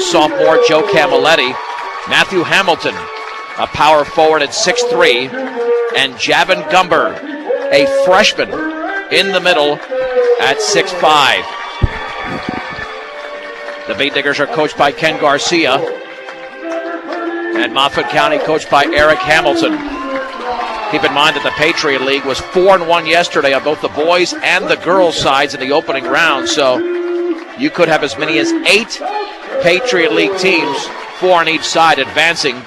sophomore Joe Camilletti. Matthew Hamilton, a power forward at 6'3", and Javin Gumber, a freshman, in the middle at 6'5". The Beat Diggers are coached by Ken Garcia, and Moffat County coached by Eric Hamilton. Keep in mind that the Patriot League was 4-1 yesterday on both the boys and the girls sides in the opening round, so you could have as many as 8 Patriot League teams, 4 on each side, advancing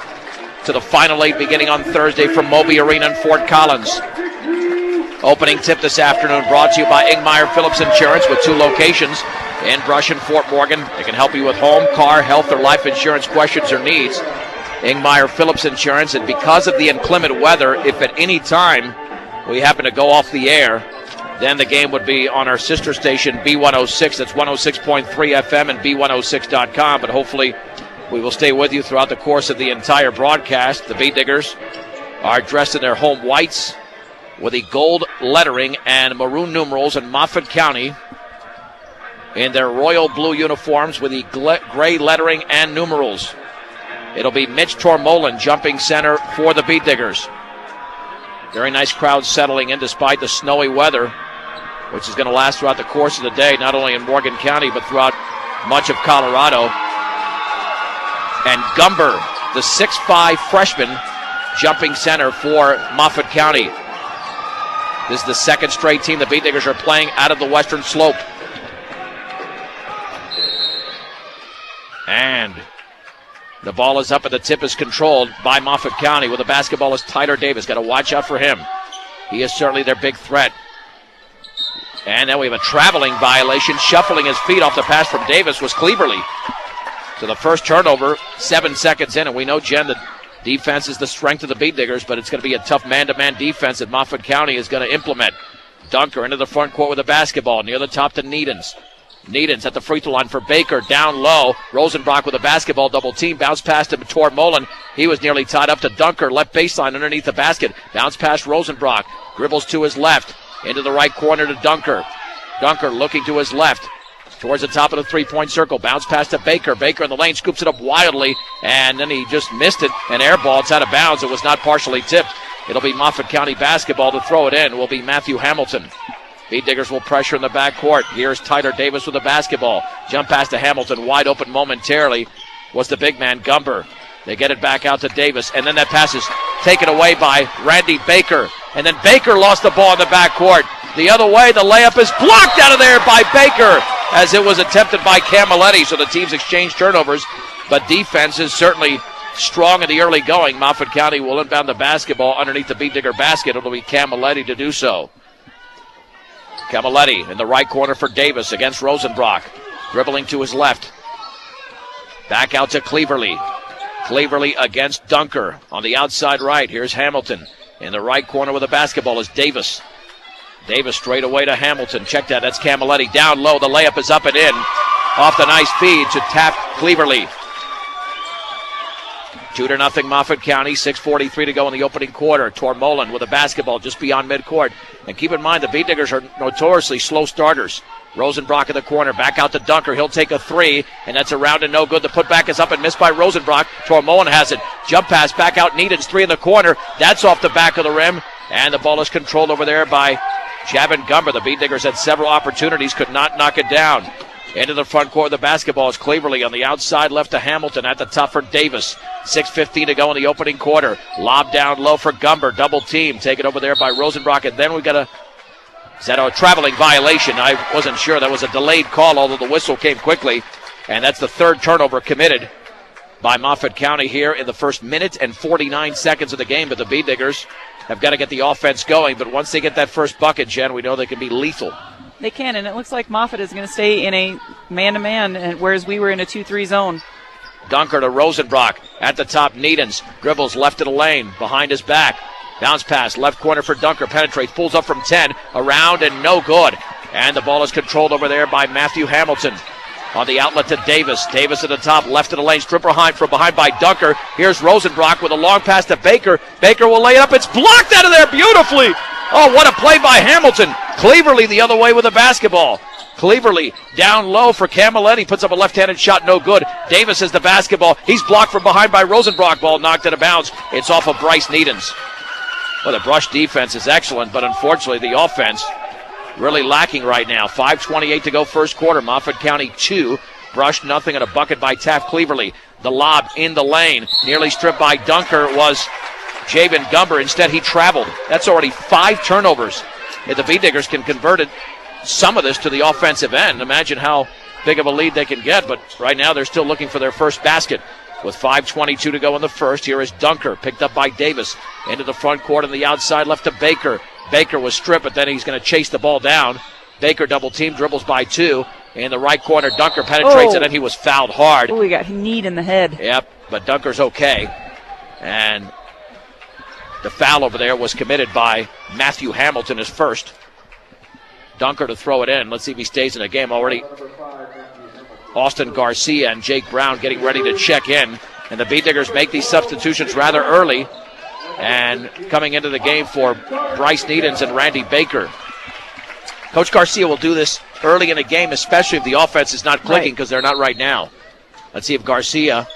to the Final 8 beginning on Thursday from Moby Arena in Fort Collins. Opening tip this afternoon brought to you by Ingmeyer Phillips Insurance with 2 locations in Brush and Fort Morgan. They can help you with home, car, health, or life insurance questions or needs. Ingmeyer Phillips Insurance, and because of the inclement weather, if at any time we happen to go off the air, then the game would be on our sister station, B106. That's 106.3 FM and B106.com. But hopefully we will stay with you throughout the course of the entire broadcast. The Beat Diggers are dressed in their home whites with the gold lettering and maroon numerals, in Moffat County in their royal blue uniforms with the gray lettering and numerals. It'll be Mitch Tormolen jumping center for the Beat Diggers. Very nice crowd settling in despite the snowy weather, which is going to last throughout the course of the day, not only in Morgan County, but throughout much of Colorado. And Gumber, the 6'5 freshman, jumping center for Moffat County. This is the second straight team the Beat Diggers are playing out of the Western Slope. And the ball is up and the tip is controlled by Moffat County. With the basketball is Tyler Davis. Got to watch out for him. He is certainly their big threat. And then we have a traveling violation. Shuffling his feet off the pass from Davis was Cleaverly. So the first turnover, 7 seconds in. And we know, Jen, that defense is the strength of the Beat Diggers, but it's going to be a tough man-to-man defense that Moffat County is going to implement. Dunker into the front court with the basketball. Near the top to Needens. Needens at the free throw line for Baker, down low. Rosenbrock with a basketball, double team. Bounce pass to Tormolen. He was nearly tied up to Dunker. Left baseline underneath the basket. Bounce pass Rosenbrock. Dribbles to his left. Into the right corner to Dunker. Dunker looking to his left. Towards the top of the three-point circle. Bounce pass to Baker. Baker in the lane scoops it up wildly. And then he just missed it. And airball. It's out of bounds. It was not partially tipped. It'll be Moffat County basketball. To throw it in will be Matthew Hamilton. Beat Diggers will pressure in the backcourt. Here's Tyler Davis with the basketball. Jump pass to Hamilton. Wide open momentarily was the big man, Gumber. They get it back out to Davis. And then that pass is taken away by Randy Baker. And then Baker lost the ball in the backcourt. The other way, the layup is blocked out of there by Baker as it was attempted by Camilletti. So the teams exchange turnovers. But defense is certainly strong in the early going. Moffat County will inbound the basketball underneath the Beat Digger basket. It'll be Camilletti to do so. Camilletti in the right corner for Davis against Rosenbrock. Dribbling to his left. Back out to Cleaverly. Cleaverly against Dunker on the outside right. Here's Hamilton. In the right corner with the basketball is Davis. Davis straight away to Hamilton. Check that. That's Camilletti. Down low. The layup is up and in. Off the nice feed to Taft Cleaverly. 2-0 Moffat County. 6:43 to go in the opening quarter. Tormolen with a basketball just beyond midcourt. And keep in mind, the Beat Diggers are notoriously slow starters. Rosenbrock in the corner. Back out to Dunker. He'll take a three, and that's around and no good. The putback is up and missed by Rosenbrock. Tormolen has it. Jump pass back out. Needens three in the corner. That's off the back of the rim. And the ball is controlled over there by Javin Gumber. The Beat Diggers had several opportunities, could not knock it down. Into the front court of the basketball is Cleaverly on the outside left to Hamilton at the top for Davis. 6:15 to go in the opening quarter. Lob down low for Gumber. Double team. Taken over there by Rosenbrock. And then we got is that a traveling violation? I wasn't sure. That was a delayed call, although the whistle came quickly. And that's the third turnover committed by Moffat County here in the first minute and 49 seconds of the game. But the Beat Diggers have got to get the offense going. But once they get that first bucket, Jen, we know they can be lethal. They can, and it looks like Moffat is going to stay in a man-to-man, whereas we were in a 2-3 zone. Dunker to Rosenbrock. At the top, Needens. Dribbles left of the lane, behind his back. Bounce pass, left corner for Dunker. Penetrates, pulls up from 10. Around and no good. And the ball is controlled over there by Matthew Hamilton. On the outlet to Davis. Davis at the top, left of the lane. Strip behind from behind by Dunker. Here's Rosenbrock with a long pass to Baker. Baker will lay it up. It's blocked out of there beautifully. Oh, what a play by Hamilton. Cleaverly the other way with the basketball. Cleaverly down low for Camilletti. Puts up a left-handed shot, no good. Davis has the basketball. He's blocked from behind by Rosenbrock. Ball knocked out of bounds. It's off of Bryce Needens. Well, the Brush defense is excellent, but unfortunately the offense really lacking right now. 5:28 to go first quarter. Moffat County 2. Brush nothing, and a bucket by Taft Cleaverly. The lob in the lane. Nearly stripped by Dunker was Jabin Gumber. Instead, he traveled. That's already 5 turnovers. If the V-Diggers can convert it, some of this to the offensive end, imagine how big of a lead they can get. But right now, they're still looking for their first basket. With 5:22 to go in the first, here is Dunker, picked up by Davis. Into the front court on the outside, left to Baker. Baker was stripped, but then he's going to chase the ball down. Baker double team, dribbles by 2. In the right corner, Dunker penetrates it, and he was fouled hard. Oh, he got kneed in the head. Yep, but Dunker's okay. And the foul over there was committed by Matthew Hamilton, his first. Dunker to throw it in. Let's see if he stays in the game already. Austin Garcia and Jake Brown getting ready to check in. And the V-Diggers make these substitutions rather early. And coming into the game for Bryce Needens and Randy Baker. Coach Garcia will do this early in the game, especially if the offense is not clicking, because they're not right now. Let's see if Garcia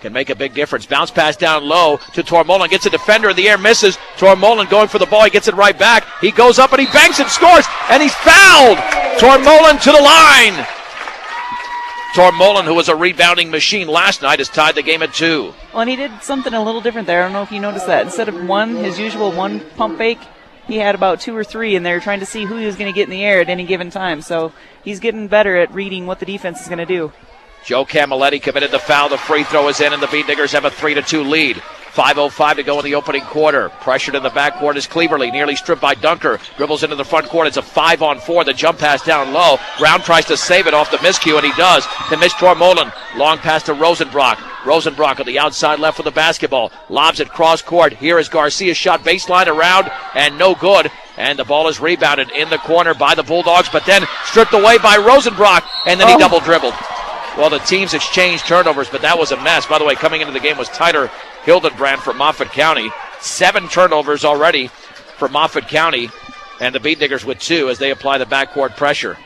can make a big difference. Bounce pass down low to Tormolen. Gets a defender in the air, misses. Tormolen going for the ball. He gets it right back. He goes up and he banks and scores, and he's fouled. Tormolen to the line. Tormolen, who was a rebounding machine last night, has tied the game at 2. Well, and he did something a little different there. I don't know if you noticed that. Instead of his usual one pump fake, he had about 2 or 3 in there trying to see who he was going to get in the air at any given time. So he's getting better at reading what the defense is going to do. Joe Camilletti committed the foul. The free throw is in, and the V-Diggers have a 3-2 lead. 5:05 to go in the opening quarter. Pressured in the backcourt is Cleaverly. Nearly stripped by Dunker. Dribbles into the front court. It's a 5-on-4. The jump pass down low. Brown tries to save it off the miscue, and he does. To miss Tormolen. Long pass to Rosenbrock. Rosenbrock on the outside left with the basketball. Lobs it cross court. Here is Garcia's shot. Baseline around, and no good. And the ball is rebounded in the corner by the Bulldogs, but then stripped away by Rosenbrock, and then he double dribbled. Well, the teams exchanged turnovers, but that was a mess. By the way, coming into the game was Tyler Hildenbrand from Moffat County. 7 turnovers already for Moffat County, and the V-Diggers with 2 as they apply the backcourt pressure.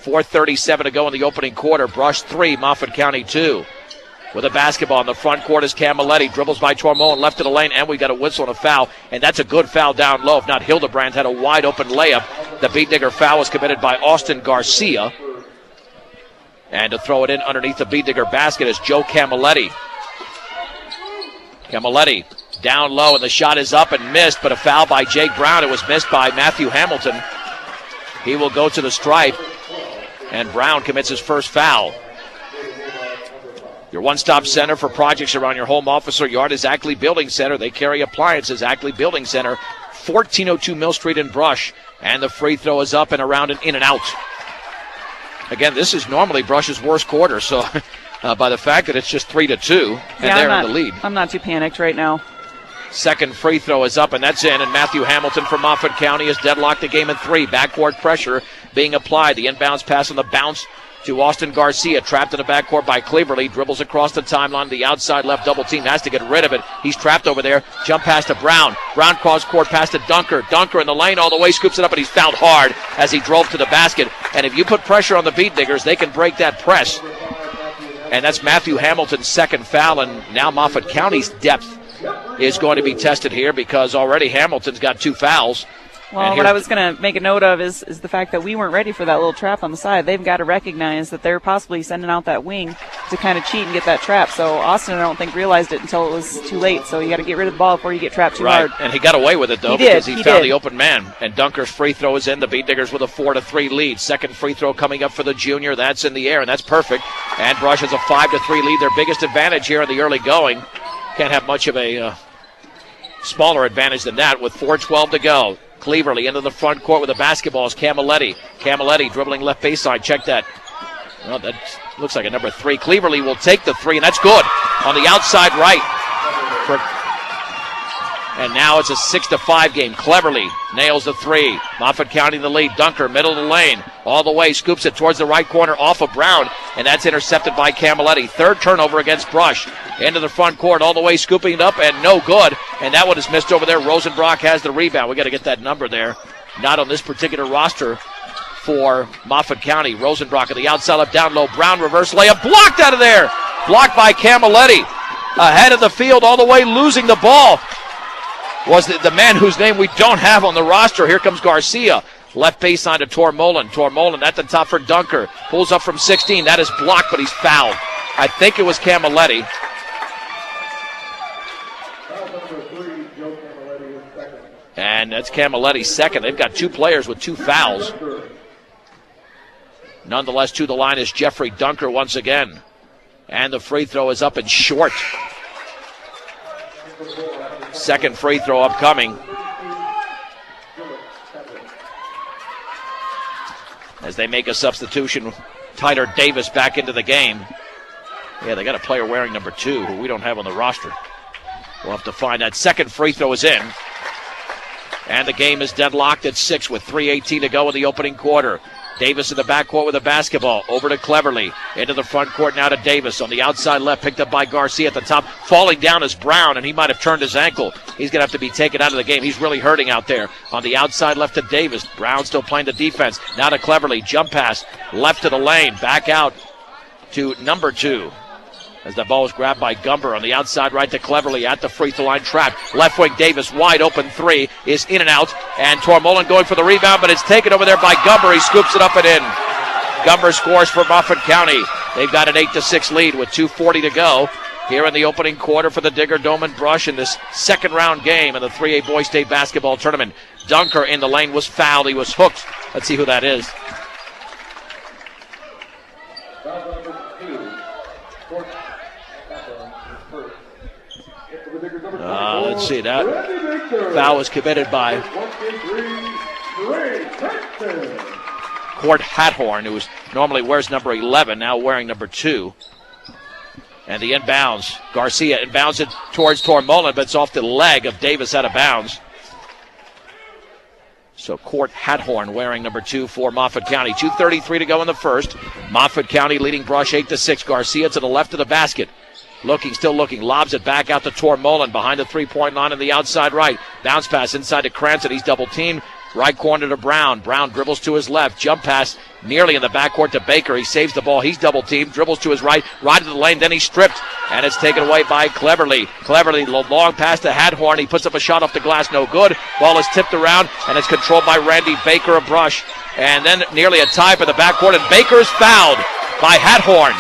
4:37 to go in the opening quarter. Brush 3, Moffat County 2. With a basketball in the front court is Camilletti. Dribbles by Tormolen, left to the lane, and we got a whistle and a foul. And that's a good foul down low. If not, Hildebrand had a wide open layup. The V-Digger foul was committed by Austin Garcia. And to throw it in underneath the V-Digger basket is Joe Camilletti. Camilletti down low, and the shot is up and missed, but a foul by Jake Brown. It was missed by Matthew Hamilton. He will go to the stripe, and Brown commits his first foul. Your one-stop center for projects around your home, office, or yard is Ackley Building Center. They carry appliances. Ackley Building Center, 1402 Mill Street in Brush. And the free throw is up and around and in and out. Again, this is normally Brush's worst quarter, so by the fact that it's just 3-2, and they're in the lead. I'm not too panicked right now. Second free throw is up, and that's in. And Matthew Hamilton from Moffat County has deadlocked the game in 3. Backcourt pressure being applied. The inbounds pass on the bounce to Austin Garcia, trapped in the backcourt by Cleaverly. Dribbles across the timeline. The outside left double team has to get rid of it. He's trapped over there. Jump pass to Brown. Brown cross court pass to Dunker. Dunker in the lane all the way, scoops it up, and he's fouled hard as he drove to the basket. And if you put pressure on the V-Diggers, they can break that press. And that's Matthew Hamilton's second foul, and now Moffat County's depth is going to be tested here because already Hamilton's got 2 fouls. Well, what I was going to make a note of is the fact that we weren't ready for that little trap on the side. They've got to recognize that they're possibly sending out that wing to kind of cheat and get that trap. So Austin, I don't think, realized it until it was too late. So you got to get rid of the ball before you get trapped too hard. And he got away with it, though, because he found the open man. And Dunker's free throw is in. The V-Diggers with a 4-3 lead. Second free throw coming up for the junior. That's in the air, and that's perfect. And Brush has a 5-3 lead. Their biggest advantage here in the early going. Can't have much of a smaller advantage than that with 4:12 to go. Cleaverly into the front court with the basketball is Camilletti. Camilletti dribbling left baseline. Check that. Well, that looks like a number 3. Cleaverly will take the 3, and that's good. On the outside right. And now it's a 6-5 game. Cleverly nails the 3. Moffat County in the lead. Dunker, middle of the lane. All the way, scoops it towards the right corner off of Brown. And that's intercepted by Camilletti. Third turnover against Brush. Into the front court, all the way, scooping it up, and no good. And that one is missed over there. Rosenbrock has the rebound. We got to get that number there. Not on this particular roster for Moffat County. Rosenbrock at the outside left, down low. Brown reverse layup, blocked out of there. Blocked by Camilletti. Ahead of the field all the way, losing the ball was the man whose name we don't have on the roster. Here comes Garcia. Left baseline to Tormolen. Tormolen at the top for Dunker. Pulls up from 16. That is blocked, but he's fouled. I think it was Camilletti. And that's Camilletti's second. They've got 2 players with 2 fouls. Nonetheless, to the line is Jeffrey Dunker once again. And the free throw is up and short. Second free throw upcoming. As they make a substitution, Tyler Davis back into the game. Yeah, they got a player wearing number 2 who we don't have on the roster. We'll have to find that. Second free throw is in. And the game is deadlocked at 6 with 3:18 to go in the opening quarter. Davis in the backcourt with a basketball. Over to Cleverly. Into the front court now to Davis. On the outside left, picked up by Garcia at the top. Falling down is Brown, and he might have turned his ankle. He's going to have to be taken out of the game. He's really hurting out there. On the outside left to Davis. Brown still playing the defense. Now to Cleverly. Jump pass. Left to the lane. Back out to number 2. As the ball is grabbed by Gumber on the outside right to Cleverly at the free throw line, trapped. Left wing Davis, wide open 3 is in and out. And Tormolen going for the rebound, but it's taken over there by Gumber. He scoops it up and in. Gumber scores for Moffat County. They've got an 8-6 lead with 2:40 to go here in the opening quarter for the Digger Dome and Brush in this second round game in the 3A Boys State Basketball Tournament. Dunker in the lane was fouled. He was hooked. Let's see who that is. Let's see, that foul was committed by Court Hathorn, who normally wears number 11, now wearing number 2. And the inbounds, Garcia inbounds it towards Tormolen, but it's off the leg of Davis out of bounds. So Court Hathorn wearing number 2 for Moffat County. 2:33 to go in the first. Moffat County leading Brush 8-6. Garcia to the left of the basket. Still looking, lobs it back out to Tormolen behind the 3-point line on the outside right. Bounce pass inside to Cranston. He's double teamed. Right corner to Brown. Brown dribbles to his left. Jump pass nearly in the backcourt to Baker. He saves the ball. He's double teamed. Dribbles to his right. Right to the lane. Then he's stripped. And it's taken away by Cleverly. Cleverly, long pass to Hathorn. He puts up a shot off the glass. No good. Ball is tipped around. And it's controlled by Randy Baker of Brush. And then nearly a tie for the backcourt. And Baker's fouled by Hathorn.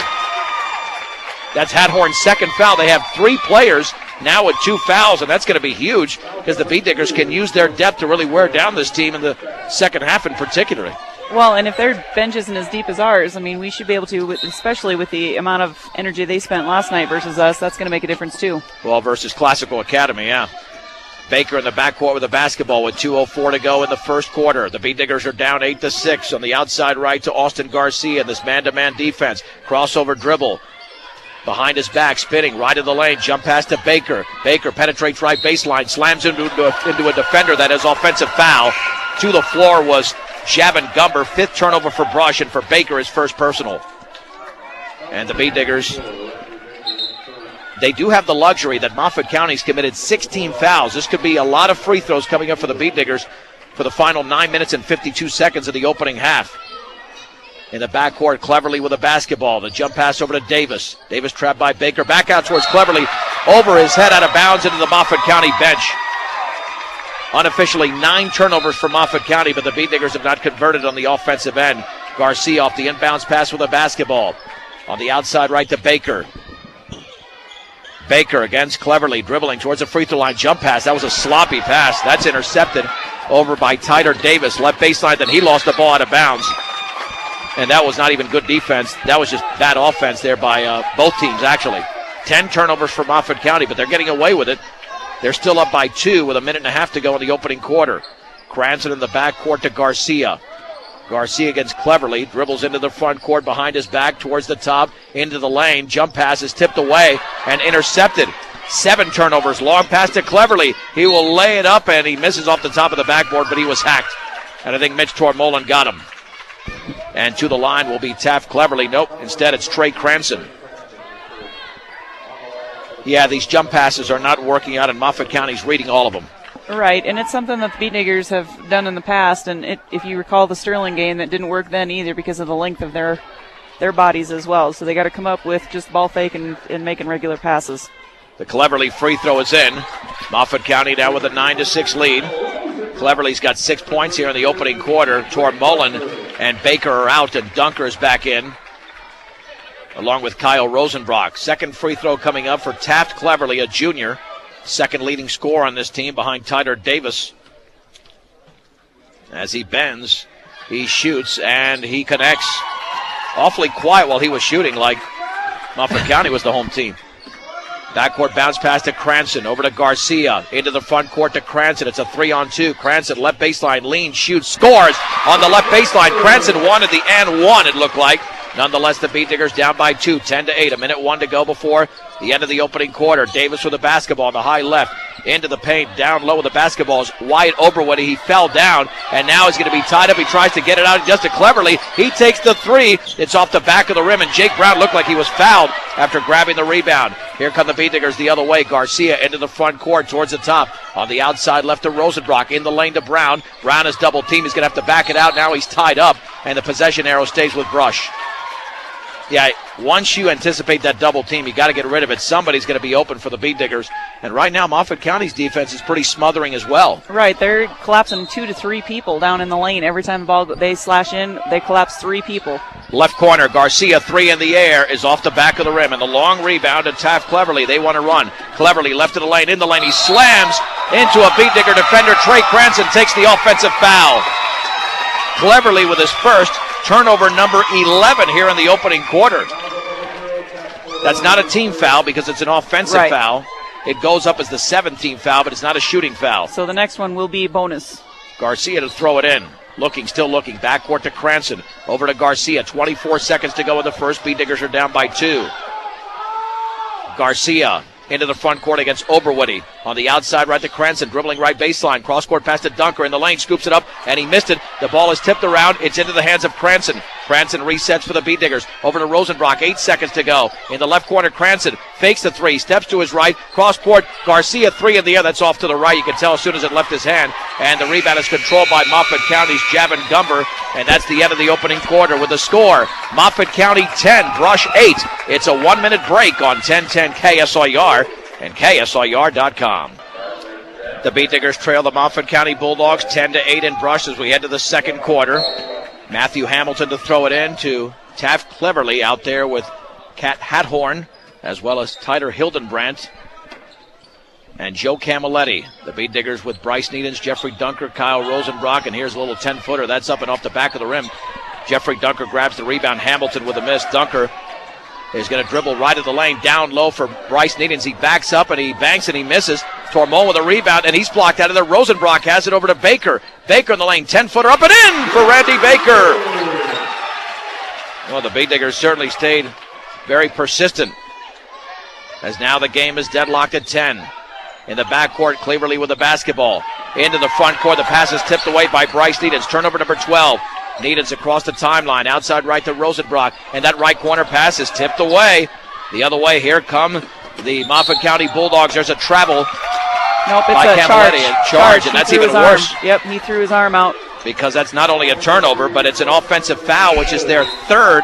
That's Hathorn's second foul. They have 3 players now with 2 fouls, and that's going to be huge because the Beat Diggers can use their depth to really wear down this team in the second half in particular. Well, and if their bench isn't as deep as ours, I mean, we should be able to, especially with the amount of energy they spent last night versus us, that's going to make a difference too. Well, versus Classical Academy, yeah. Baker in the backcourt with a basketball with 2:04 to go in the first quarter. The Beat Diggers are down 8-6 on the outside right to Austin Garcia. This man-to-man defense. Crossover dribble. Behind his back, spinning, right of the lane, jump pass to Baker. Baker penetrates right baseline, slams into a defender. That is offensive foul. To the floor was Javin Gumber, 5th turnover for Brush, and for Baker, his first personal. And the Beat Diggers, they do have the luxury that Moffat County's committed 16 fouls. This could be a lot of free throws coming up for the Beat Diggers for the final 9 minutes and 52 seconds of the opening half. In the backcourt, Cleverly with a basketball. The jump pass over to Davis. Davis trapped by Baker. Back out towards Cleverly. Over his head, out of bounds into the Moffat County bench. Unofficially 9 turnovers for Moffat County, but the Beat Diggers have not converted on the offensive end. Garcia off the inbounds pass with a basketball. On the outside right to Baker. Baker against Cleverly, dribbling towards the free throw line. Jump pass. That was a sloppy pass. That's intercepted over by Tyler Davis. Left baseline, then he lost the ball out of bounds. And that was not even good defense. That was just bad offense there by both teams, actually. 10 turnovers for Moffat County, but they're getting away with it. They're still up by 2 with a minute and a half to go in the opening quarter. Cranston in the backcourt to Garcia. Garcia against Cleverly, dribbles into the front court behind his back towards the top, into the lane. Jump pass is tipped away and intercepted. 7 turnovers, long pass to Cleverly. He will lay it up, and he misses off the top of the backboard, but he was hacked. And I think Mitch Tormolen got him. And to the line will be Taft Cleverly. Nope, instead it's Trey Cranston. Yeah, these jump passes are not working out, and Moffat County's reading all of them. Right, and it's something that the Beat Diggers have done in the past, and if you recall the Sterling game, that didn't work then either because of the length of their bodies as well. So they got to come up with just ball fake and making regular passes. The Cleverly free throw is in. Moffat County now with a 9-6 lead. Cleverly's got 6 points here in the opening quarter. Tormollen and Baker are out, and Dunker is back in, along with Kyle Rosenbrock. Second free throw coming up for Taft Cleverly, a junior. Second leading scorer on this team behind Tyler Davis. As he bends, he shoots, and he connects. Awfully quiet while he was shooting, like Moffat County was the home team. Backcourt bounce pass to Cranston, over to Garcia, into the front court to Cranston. It's a 3-on-2. Cranston, left baseline, lean, shoots, scores on the left baseline. Cranston won at the and one, it looked like. Nonetheless, the Beat Diggers down by 2, 10-8. A minute 1 to go before the end of the opening quarter. Davis with the basketball on the high left. Into the paint, down low with the basketball is Wyatt Oberwood. He fell down, and now he's going to be tied up. He tries to get it out. He does it cleverly. He takes the three. It's off the back of the rim, and Jake Brown looked like he was fouled after grabbing the rebound. Here come the Beat Diggers the other way. Garcia into the front court towards the top. On the outside left to Rosenbrock. In the lane to Brown. Brown is double teamed. He's going to have to back it out. Now he's tied up, and the possession arrow stays with Brush. Yeah, once you anticipate that double team, you got to get rid of it. Somebody's going to be open for the Beat Diggers. And right now, Moffat County's defense is pretty smothering as well. Right, they're collapsing 2 to 3 people down in the lane. Every time the ball they slash in, they collapse 3 people. Left corner, Garcia, 3 in the air, is off the back of the rim. And the long rebound to Taft Cleverly. They want to run. Cleverly left of the lane, in the lane. He slams into a Beat Digger defender. Trey Cranston takes the offensive foul. Cleverly with his first. Turnover number 11 here in the opening quarter. That's not a team foul because it's an offensive foul. It goes up as the 7th foul, but it's not a shooting foul. So the next one will be bonus. Garcia to throw it in. Looking, still looking. Backcourt to Cranston. Over to Garcia. 24 seconds to go in the first. Beat Diggers are down by 2. Garcia into the front court against Oberwoody. On the outside, right to Cranston, dribbling right baseline. Cross-court pass to Dunker in the lane, scoops it up, and he missed it. The ball is tipped around. It's into the hands of Cranston. Cranston resets for the Beat Diggers. Over to Rosenbrock, 8 seconds to go. In the left corner, Cranston fakes the 3, steps to his right, cross-court, Garcia 3 in the air. That's off to the right. You can tell as soon as it left his hand. And the rebound is controlled by Moffat County's Javin Gumber. And that's the end of the opening quarter with the score. Moffat County 10, Brush 8. It's a 1-minute break on 1010 KSIR and KSIR.com. The Beat Diggers trail the Moffat County Bulldogs 10-8 in Brush as we head to the second quarter. Matthew Hamilton to throw it in to Taft Cleverly out there with Kat Hathorn, as well as Tyler Hildenbrandt and Joe Camilletti. The Beat Diggers with Bryce Needens, Jeffrey Dunker, Kyle Rosenbrock, and here's a little 10-footer. That's up and off the back of the rim. Jeffrey Dunker grabs the rebound. Hamilton with a miss. Dunker is going to dribble right at the lane, down low for Bryce Needens. He backs up and he banks and he misses. Tormol with a rebound, and he's blocked out of there. Rosenbrock has it over to Baker. Baker in the lane, 10-footer up and in for Randy Baker. Well, the Beat Diggers certainly stayed very persistent, as now the game is deadlocked at 10. In the backcourt, Cleverly with the basketball. Into the front court, the pass is tipped away by Bryce Needens. Turnover number 12. Needens across the timeline, outside right to Rosenbrock, and that right corner pass is tipped away. The other way, here come the Moffat County Bulldogs. There's a travel. Nope, it's by a charge, and that's even worse. Yep, he threw his arm out. Because that's not only a turnover, but it's an offensive foul, which is their third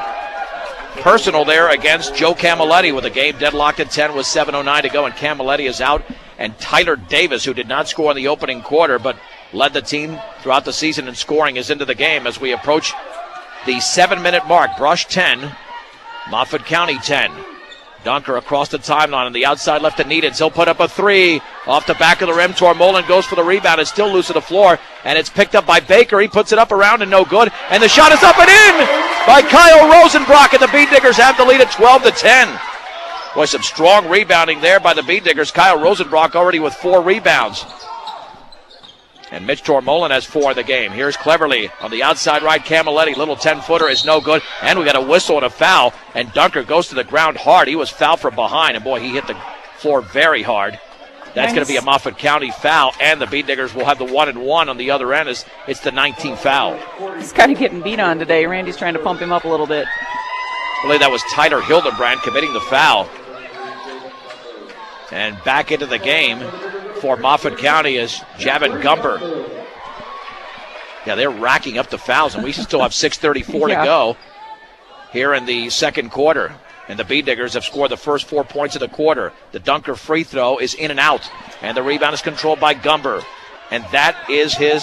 personal there against Joe Camilletti, with the game deadlocked at 10 with 7:09 to go, and Camilletti is out. And Tyler Davis, who did not score in the opening quarter, but led the team throughout the season in scoring, is into the game as we approach the 7-minute mark. Brush 10, Moffat County 10. Dunker across the timeline on the outside left to Needens. He'll put up a 3 off the back of the rim. Tormollen goes for the rebound. It's still loose to the floor, and it's picked up by Baker. He puts it up around and no good, and the shot is up and in by Kyle Rosenbrock, and the Beat Diggers have the lead at 12-10. Boy, some strong rebounding there by the Beat Diggers. Kyle Rosenbrock already with 4 rebounds. And Mitch Tormollen has 4 in the game. Here's Cleverly on the outside right. Camilletti, little 10-footer is no good. And we got a whistle and a foul. And Dunker goes to the ground hard. He was fouled from behind. And boy, he hit the floor very hard. That's going to be a Moffat County foul. And the Beat Diggers will have the 1-1 on the other end as it's the 19th foul. He's kind of getting beat on today. Randy's trying to pump him up a little bit. I believe that was Tyler Hildenbrand committing the foul. And back into the game for Moffat County is Javin Gumber. Yeah, they're racking up the fouls, and we still have 6:34 to go here in the second quarter. And the B-Diggers have scored the first 4 points of the quarter. The Dunker free throw is in and out, and the rebound is controlled by Gumber. And that is his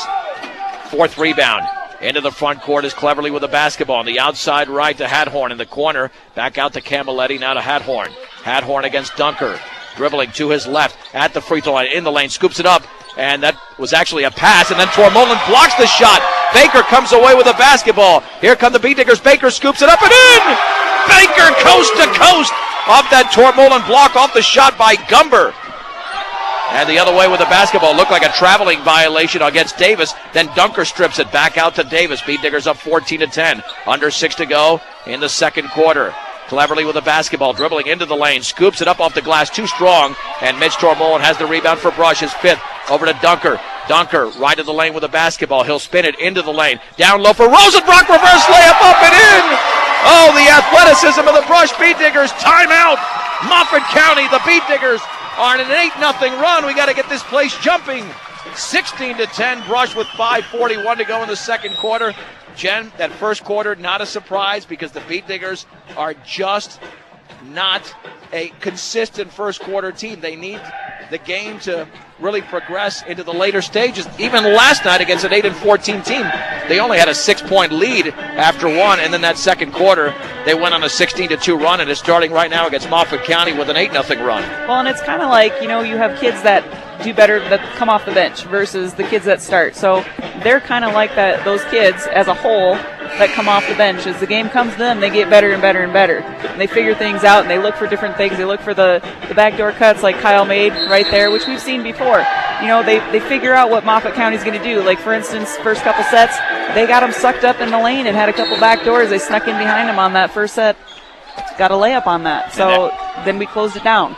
4th rebound. Into the front court is Cleverly with the basketball. On the outside right to Hadhorn in the corner. Back out to Camilletti, now to Hadhorn. Hadhorn against Dunker. Dribbling to his left at the free throw line. In the lane, scoops it up. And that was actually a pass. And then Tormolen blocks the shot. Baker comes away with the basketball. Here come the B-Diggers. Baker scoops it up and in! Baker coast to coast off that Tormolen block off the shot by Gumber. And the other way with the basketball. Looked like a traveling violation against Davis. Then Dunker strips it back out to Davis. B-Diggers up 14-10. Under 6 to go in the second quarter. Cleverly with the basketball, dribbling into the lane, scoops it up off the glass, too strong, and Mitch Tormolen has the rebound for Brush, his 5th, over to Dunker. Dunker right of the lane with the basketball. He'll spin it into the lane. Down low for Rosenbrock, reverse layup up and in! Oh, the athleticism of the Brush B-Diggers, timeout! Moffat County, the B-Diggers are on an 8-0 run. We got to get this place jumping. 16-10, Brush with 5:41 to go in the second quarter. Jen, that first quarter, not a surprise because the B-Diggers are just not a consistent first quarter team. They need the game to really progress into the later stages. Even last night against an 8-14 team, they only had a 6-point lead after one, and then that second quarter, they went on a 16-2 run, and it's starting right now against Moffat County with an 8-0 run. Well, and it's kind of like, you have kids that do better that come off the bench versus the kids that start. So they're kind of like that. Those kids as a whole that come off the bench, as the game comes to them, they get better and better and better. And they figure things out, and they look for different things. They look for the backdoor cuts like Kyle made right there, which we've seen before. They figure out what Moffat County's going to do. Like, for instance, first couple sets, they got them sucked up in the lane and had a couple backdoors. They snuck in behind them on that first set. Got a layup on that. So then we closed it down.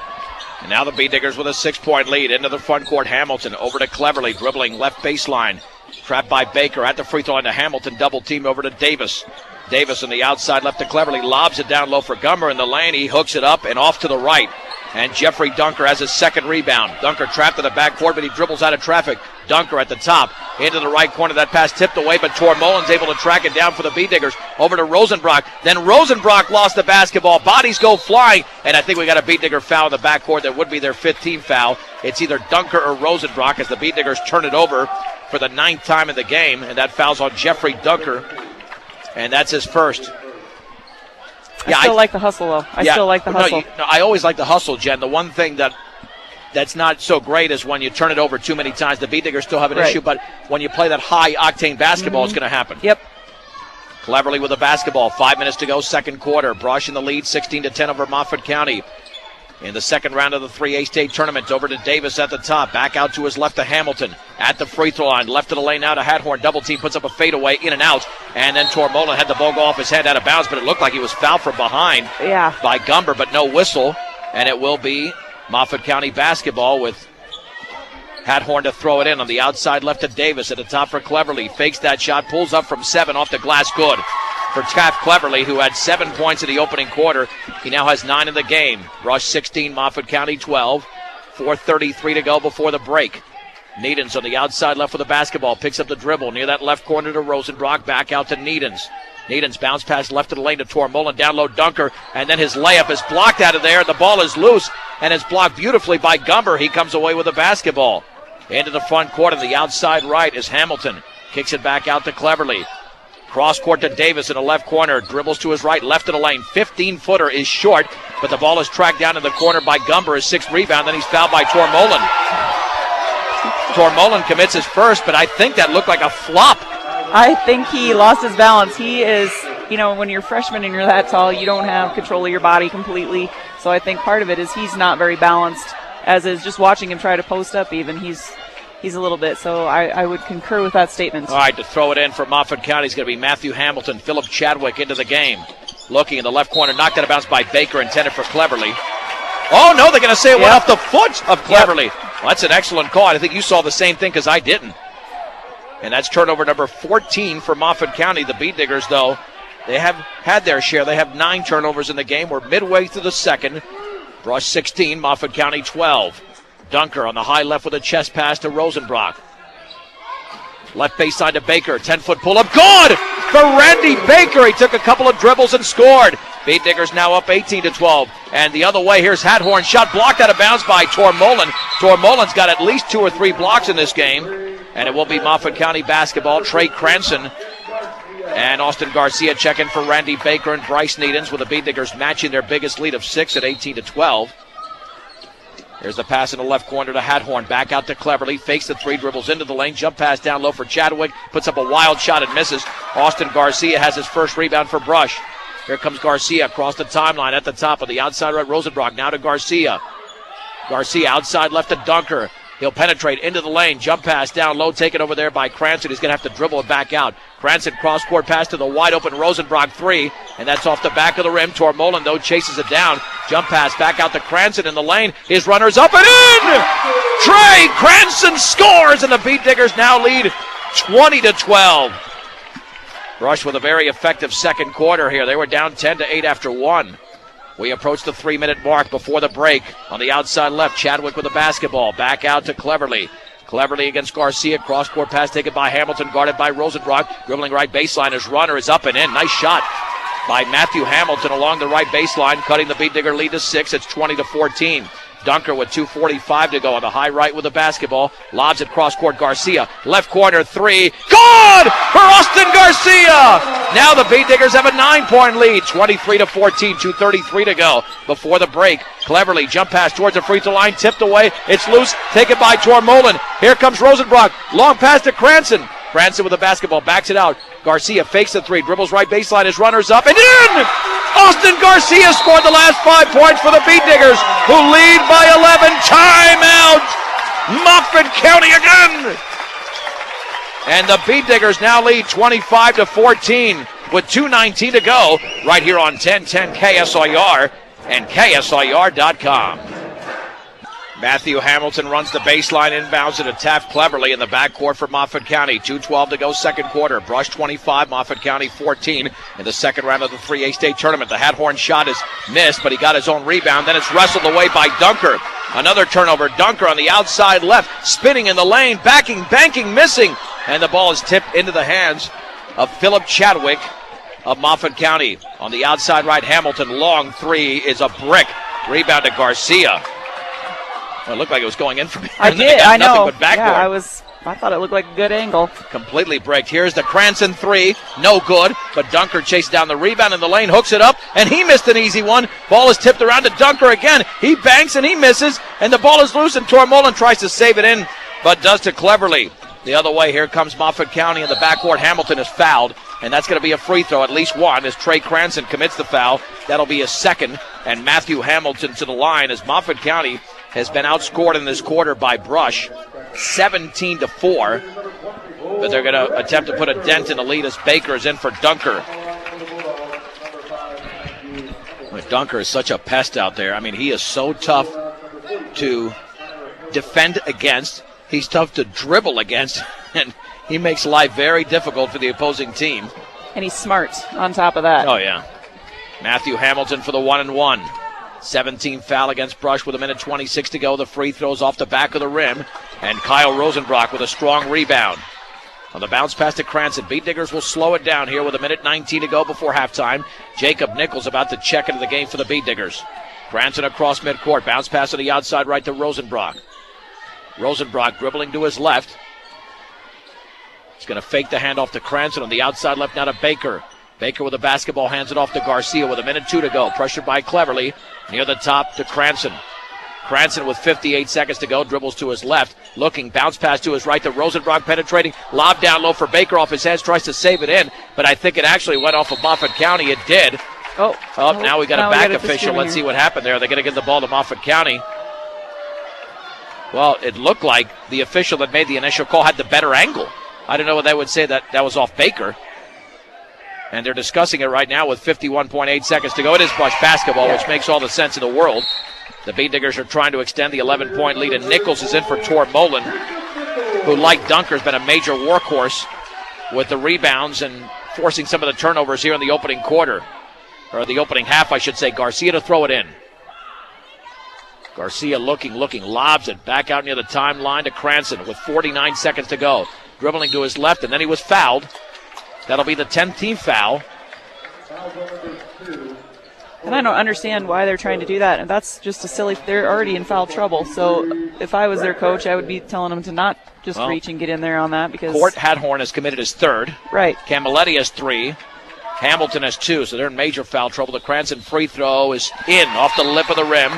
And now the B-Diggers with a 6-point lead into the front court. Hamilton over to Cleverly, dribbling left baseline. Trapped by Baker at the free throw line to Hamilton. Double team over to Davis. Davis on the outside left to Cleverly. Lobs it down low for Gumber in the lane. He hooks it up and off to the right. And Jeffrey Dunker has his second rebound. Dunker trapped in the backcourt, but he dribbles out of traffic. Dunker at the top. Into the right corner. That pass tipped away, but Tormolen's able to track it down for the B-Diggers. Over to Rosenbrock. Then Rosenbrock lost the basketball. Bodies go flying. And I think we got a B-Digger foul in the backcourt. That would be their 15th foul. It's either Dunker or Rosenbrock as the B-Diggers turn it over for the 9th time in the game. And that foul's on Jeffrey Dunker. And that's his first. I still like the hustle, though. I still like the hustle. I always like the hustle, Jen. The one thing that's not so great is when you turn it over too many times. The B-Diggers still have an issue, but when you play that high-octane basketball, it's going to happen. Yep. Cleverly with the basketball. 5 minutes to go, second quarter. Brush in the lead, 16-10 over Moffat County. In the second round of the 3A state tournament, over to Davis at the top. Back out to his left to Hamilton. At the free throw line, left of the lane now to Hadhorn. Double team puts up a fadeaway, in and out. And then Tormolen had the ball go off his head out of bounds, but it looked like he was fouled from behind by Gumber, but no whistle. And it will be Moffat County basketball with Hadhorn to throw it in on the outside left to Davis at the top for Cleverly. Fakes that shot, pulls up from 7 off the glass, good. For Taft Cleverly, who had 7 points in the opening quarter. He now has 9 in the game. Rush 16, Moffat County 12. 4:33 to go before the break. Needens on the outside left with the basketball. Picks up the dribble near that left corner to Rosenbrock. Back out to Needens. Needens bounce pass left of the lane to Tormolen. Down low Dunker. And then his layup is blocked out of there. The ball is loose and is blocked beautifully by Gumber. He comes away with the basketball. Into the front court on the outside right is Hamilton. Kicks it back out to Cleverly. Cross court to Davis in the left corner. Dribbles to his right, left of the lane. 15-footer is short, but the ball is tracked down in the corner by Gumber. His 6th rebound. Then he's fouled by Tormolen. Tormolen commits his first, but I think that looked like a flop. I think he lost his balance. He is, when you're a freshman and you're that tall, you don't have control of your body completely. So I think part of it is he's not very balanced, as is just watching him try to post up even. He's a little bit, so I would concur with that statement. All right, to throw it in for Moffat County is going to be Matthew Hamilton. Philip Chadwick into the game. Looking in the left corner, knocked out of bounds by Baker, intended for Cleverly. Oh, no, they're going to say it went off the foot of Cleverly. Yep. Well, that's an excellent call. I think you saw the same thing because I didn't. And that's turnover number 14 for Moffat County. The B-Diggers, though, they have had their share. They have 9 turnovers in the game. We're midway through the second. Brush 16, Moffat County 12. Dunker on the high left with a chest pass to Rosenbrock. Left baseline to Baker. 10-foot pull-up. Good for Randy Baker. He took a couple of dribbles and scored. Beat Diggers now up 18-12. And the other way, here's Hathorn. Shot blocked out of bounds by Tormolin. Tormolin's got at least 2 or 3 blocks in this game. And it will be Moffat County basketball. Trey Cranston and Austin Garcia checking for Randy Baker and Bryce Needens, with the Beat Diggers matching their biggest lead of 6 at 18-12. Here's the pass in the left corner to Hathorn. Back out to Cleverly. Fakes the 3, dribbles into the lane. Jump pass down low for Chadwick. Puts up a wild shot and misses. Austin Garcia has his first rebound for Brush. Here comes Garcia across the timeline at the top of the outside right. Rosenbrock now to Garcia. Garcia outside left to Dunker. He'll penetrate into the lane. Jump pass down low, taken over there by Cranston. He's going to have to dribble it back out. Cranston cross-court pass to the wide-open Rosenbrock 3, and that's off the back of the rim. Tormolin, though, chases it down. Jump pass back out to Cranston in the lane. His runner's up and in! Trey Cranston scores, and the Beat Diggers now lead 20-12. Brush with a very effective second quarter here. They were down 10-8 after 1. We approach the 3-minute mark before the break. On the outside left, Chadwick with the basketball. Back out to Cleverly. Cleverly against Garcia. Cross-court pass taken by Hamilton, guarded by Rosenbrock. Dribbling right baseline. His runner is up and in. Nice shot by Matthew Hamilton along the right baseline, cutting the Beat Digger lead to 6. It's 20-14. Dunker with 2:45 to go on the high right with the basketball. Lobs it cross-court. Garcia. Left corner 3. Good for Austin Garcia! Now the Beat Diggers have a 9-point lead. 23-14. 2:33 to go before the break. Cleverly jump pass towards the free throw line. Tipped away. It's loose. Taken by Tormolin. Here comes Rosenbrock. Long pass to Cranston. Cranston with the basketball. Backs it out. Garcia fakes the 3. Dribbles right baseline. His runner's up and in! Austin Garcia scored the last 5 points for the Beat Diggers, who lead by 11. Timeout! Moffat County again! And the Beat Diggers now lead 25-14 with 2:19 to go right here on 1010 KSIR and KSIR.com. Matthew Hamilton runs the baseline, inbounds it to Taft Cleverly in the backcourt for Moffat County. 2:12 to go, second quarter. Brush 25, Moffat County 14 in the second round of the 3A state tournament. The Hathorn shot is missed, but he got his own rebound. Then it's wrestled away by Dunker. Another turnover. Dunker on the outside left, spinning in the lane, backing, banking, missing. And the ball is tipped into the hands of Philip Chadwick of Moffat County. On the outside right, Hamilton, long 3 is a brick. Rebound to Garcia. Well, it looked like it was going in for me. I did, I know. But backboard. Yeah, I thought it looked like a good angle. Completely bricked. Here's the Cranston 3. No good. But Dunker chased down the rebound in the lane, hooks it up, and he missed an easy one. Ball is tipped around to Dunker again. He banks and he misses, and the ball is loose, and Tormolin tries to save it in, but does to Cleverly. The other way, here comes Moffat County in the backcourt. Hamilton is fouled, and that's going to be a free throw, at least one, as Trey Cranston commits the foul. That'll be his second, and Matthew Hamilton to the line as Moffat County has been outscored in this quarter by Brush, 17-4. But they're going to attempt to put a dent in the lead as Baker is in for Dunker. Dunker is such a pest out there. I mean, he is so tough to defend against. He's tough to dribble against, and he makes life very difficult for the opposing team. And he's smart on top of that. Oh, yeah. Matthew Hamilton for the 1-and-1. 17 foul against Brush with 1:26 to go. The free throws off the back of the rim. And Kyle Rosenbrock with a strong rebound. On the bounce pass to Cranston. Beat Diggers will slow it down here with 1:19 to go before halftime. Jacob Nichols about to check into the game for the Beat Diggers. Cranston across midcourt. Bounce pass to the outside right to Rosenbrock. Rosenbrock dribbling to his left. He's going to fake the handoff to Cranston on the outside left now to Baker. Baker with the basketball, hands it off to Garcia with 1:02 to go. Pressured by Cleverly. Near the top to Cranston. Cranston with 58 seconds to go, dribbles to his left. Looking, bounce pass to his right to Rosenbrock, penetrating. Lob down low for Baker off his hands, tries to save it in. But I think it actually went off of Moffat County. It did. Now we got a back official. Let's see what happened there. They're going to give the ball to Moffat County. Well, it looked like the official that made the initial call had the better angle. I don't know what they would say that was off Baker. And they're discussing it right now with 51.8 seconds to go. It is Brush basketball, which makes all the sense in the world. The Beat Diggers are trying to extend the 11-point lead, and Nichols is in for Tormolin, who, like Dunker, has been a major workhorse with the rebounds and forcing some of the turnovers here in the opening quarter. Or the opening half, I should say. Garcia to throw it in. Garcia looking, lobs it back out near the timeline to Cranston with 49 seconds to go. Dribbling to his left, and then he was fouled. That'll be the 10th team foul. And I don't understand why they're trying to do that. And that's just a silly, they're already in foul trouble. So if I was their coach, I would be telling them to not just reach and get in there on that, because Court Hadhorn has committed his third. Right. Camilletti has 3. Hamilton has 2, so they're in major foul trouble. The Cranston free throw is in off the lip of the rim.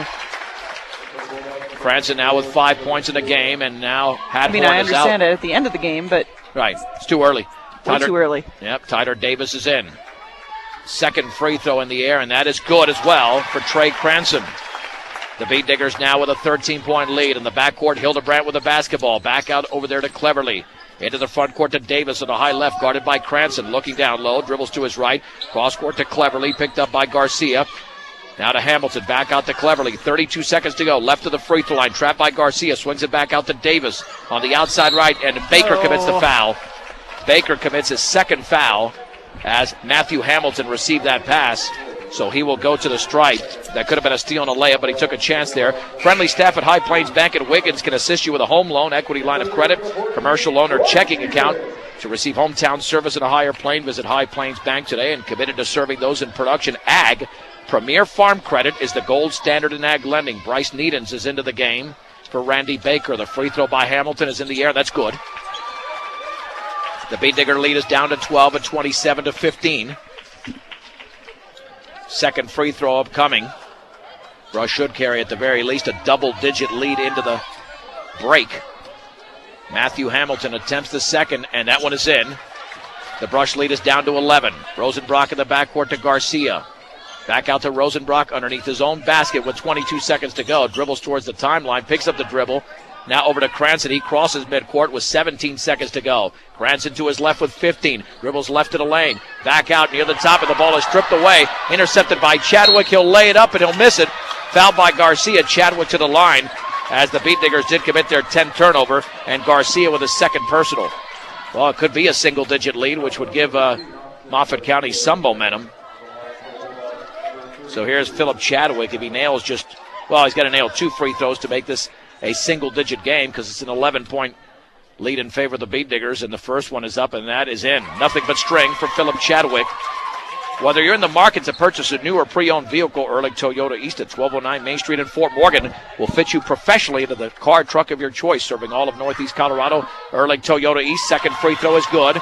Cranston now with 5 points in the game, and now Hadhorn is out. I understand it at the end of the game, but right, it's too early. Way too early. Yep, Tyler Davis is in. Second free throw in the air, and that is good as well for Trey Cranston. The Beat Diggers now with a 13-point lead. In the backcourt, Hildebrandt with the basketball. Back out over there to Cleverly. Into the front court to Davis on the high left, guarded by Cranston. Looking down low, dribbles to his right. Cross court to Cleverly, picked up by Garcia. Now to Hamilton, back out to Cleverly. 32 seconds to go, left to the free throw line. Trapped by Garcia, swings it back out to Davis on the outside right, and Baker commits the foul. Baker commits his second foul as Matthew Hamilton received that pass. So he will go to the stripe. That could have been a steal and a layup, but he took a chance there. Friendly staff at High Plains Bank at Wiggins can assist you with a home loan, equity line of credit, commercial loan, or checking account. To receive hometown service at a higher plane, visit High Plains Bank today, and committed to serving those in production. Ag Premier Farm Credit is the gold standard in ag lending. Bryce Needens is into the game for Randy Baker. The free throw by Hamilton is in the air. That's good. The Beat Digger lead is down to 12 at 27 to 15. Second free throw upcoming. Brush should carry at the very least a double-digit lead into the break. Matthew Hamilton attempts the second, and that one is in. The Brush lead is down to 11. Rosenbrock in the backcourt to Garcia. Back out to Rosenbrock underneath his own basket with 22 seconds to go. Dribbles towards the timeline, picks up the dribble. Now over to Cranston. He crosses midcourt with 17 seconds to go. Cranston to his left with 15. Dribbles left to the lane. Back out near the top, and the ball is stripped away. Intercepted by Chadwick. He'll lay it up, and he'll miss it. Fouled by Garcia. Chadwick to the line as the Beat Diggers did commit their 10th turnover, and Garcia with his second personal. Well, it could be a single-digit lead, which would give Moffat County some momentum. So here's Philip Chadwick. If he nails he's got to nail 2 free throws to make this a single-digit game, because it's an 11-point lead in favor of the Beat Diggers, and the first one is up, and that is in. Nothing but string for Philip Chadwick. Whether you're in the market to purchase a new or pre-owned vehicle, Ehrlich Toyota East at 1209 Main Street in Fort Morgan will fit you professionally into the car truck of your choice, serving all of Northeast Colorado. Ehrlich Toyota East, second free throw is good.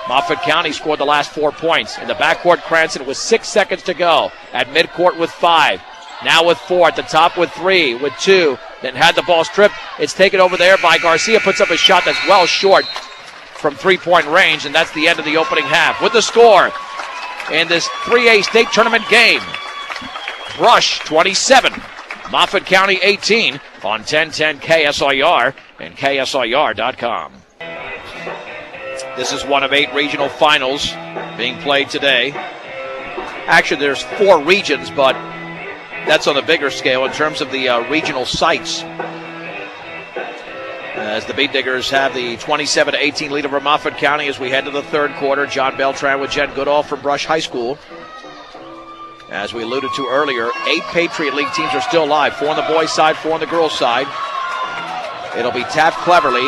Moffat County scored the last 4 points. In the backcourt, Cranston with 6 seconds to go. At midcourt with 5. Now with 4. At the top with 3. With 2. Then had the ball stripped. It's taken over there by Garcia. Puts up a shot that's well short from 3-point range. And that's the end of the opening half. With the score in this 3A state tournament game. Brush 27. Moffat County 18 on 1010 KSIR and KSIR.com. This is one of 8 regional finals being played today. Actually, there's 4 regions, but that's on the bigger scale in terms of the regional sites. As the Beat Diggers have the 27-18 lead over Moffat County as we head to the third quarter. John Beltran with Jen Goodall from Brush High School. As we alluded to earlier, 8 Patriot League teams are still alive. 4 on the boys' side, 4 on the girls' side. It'll be Taft Cleverly,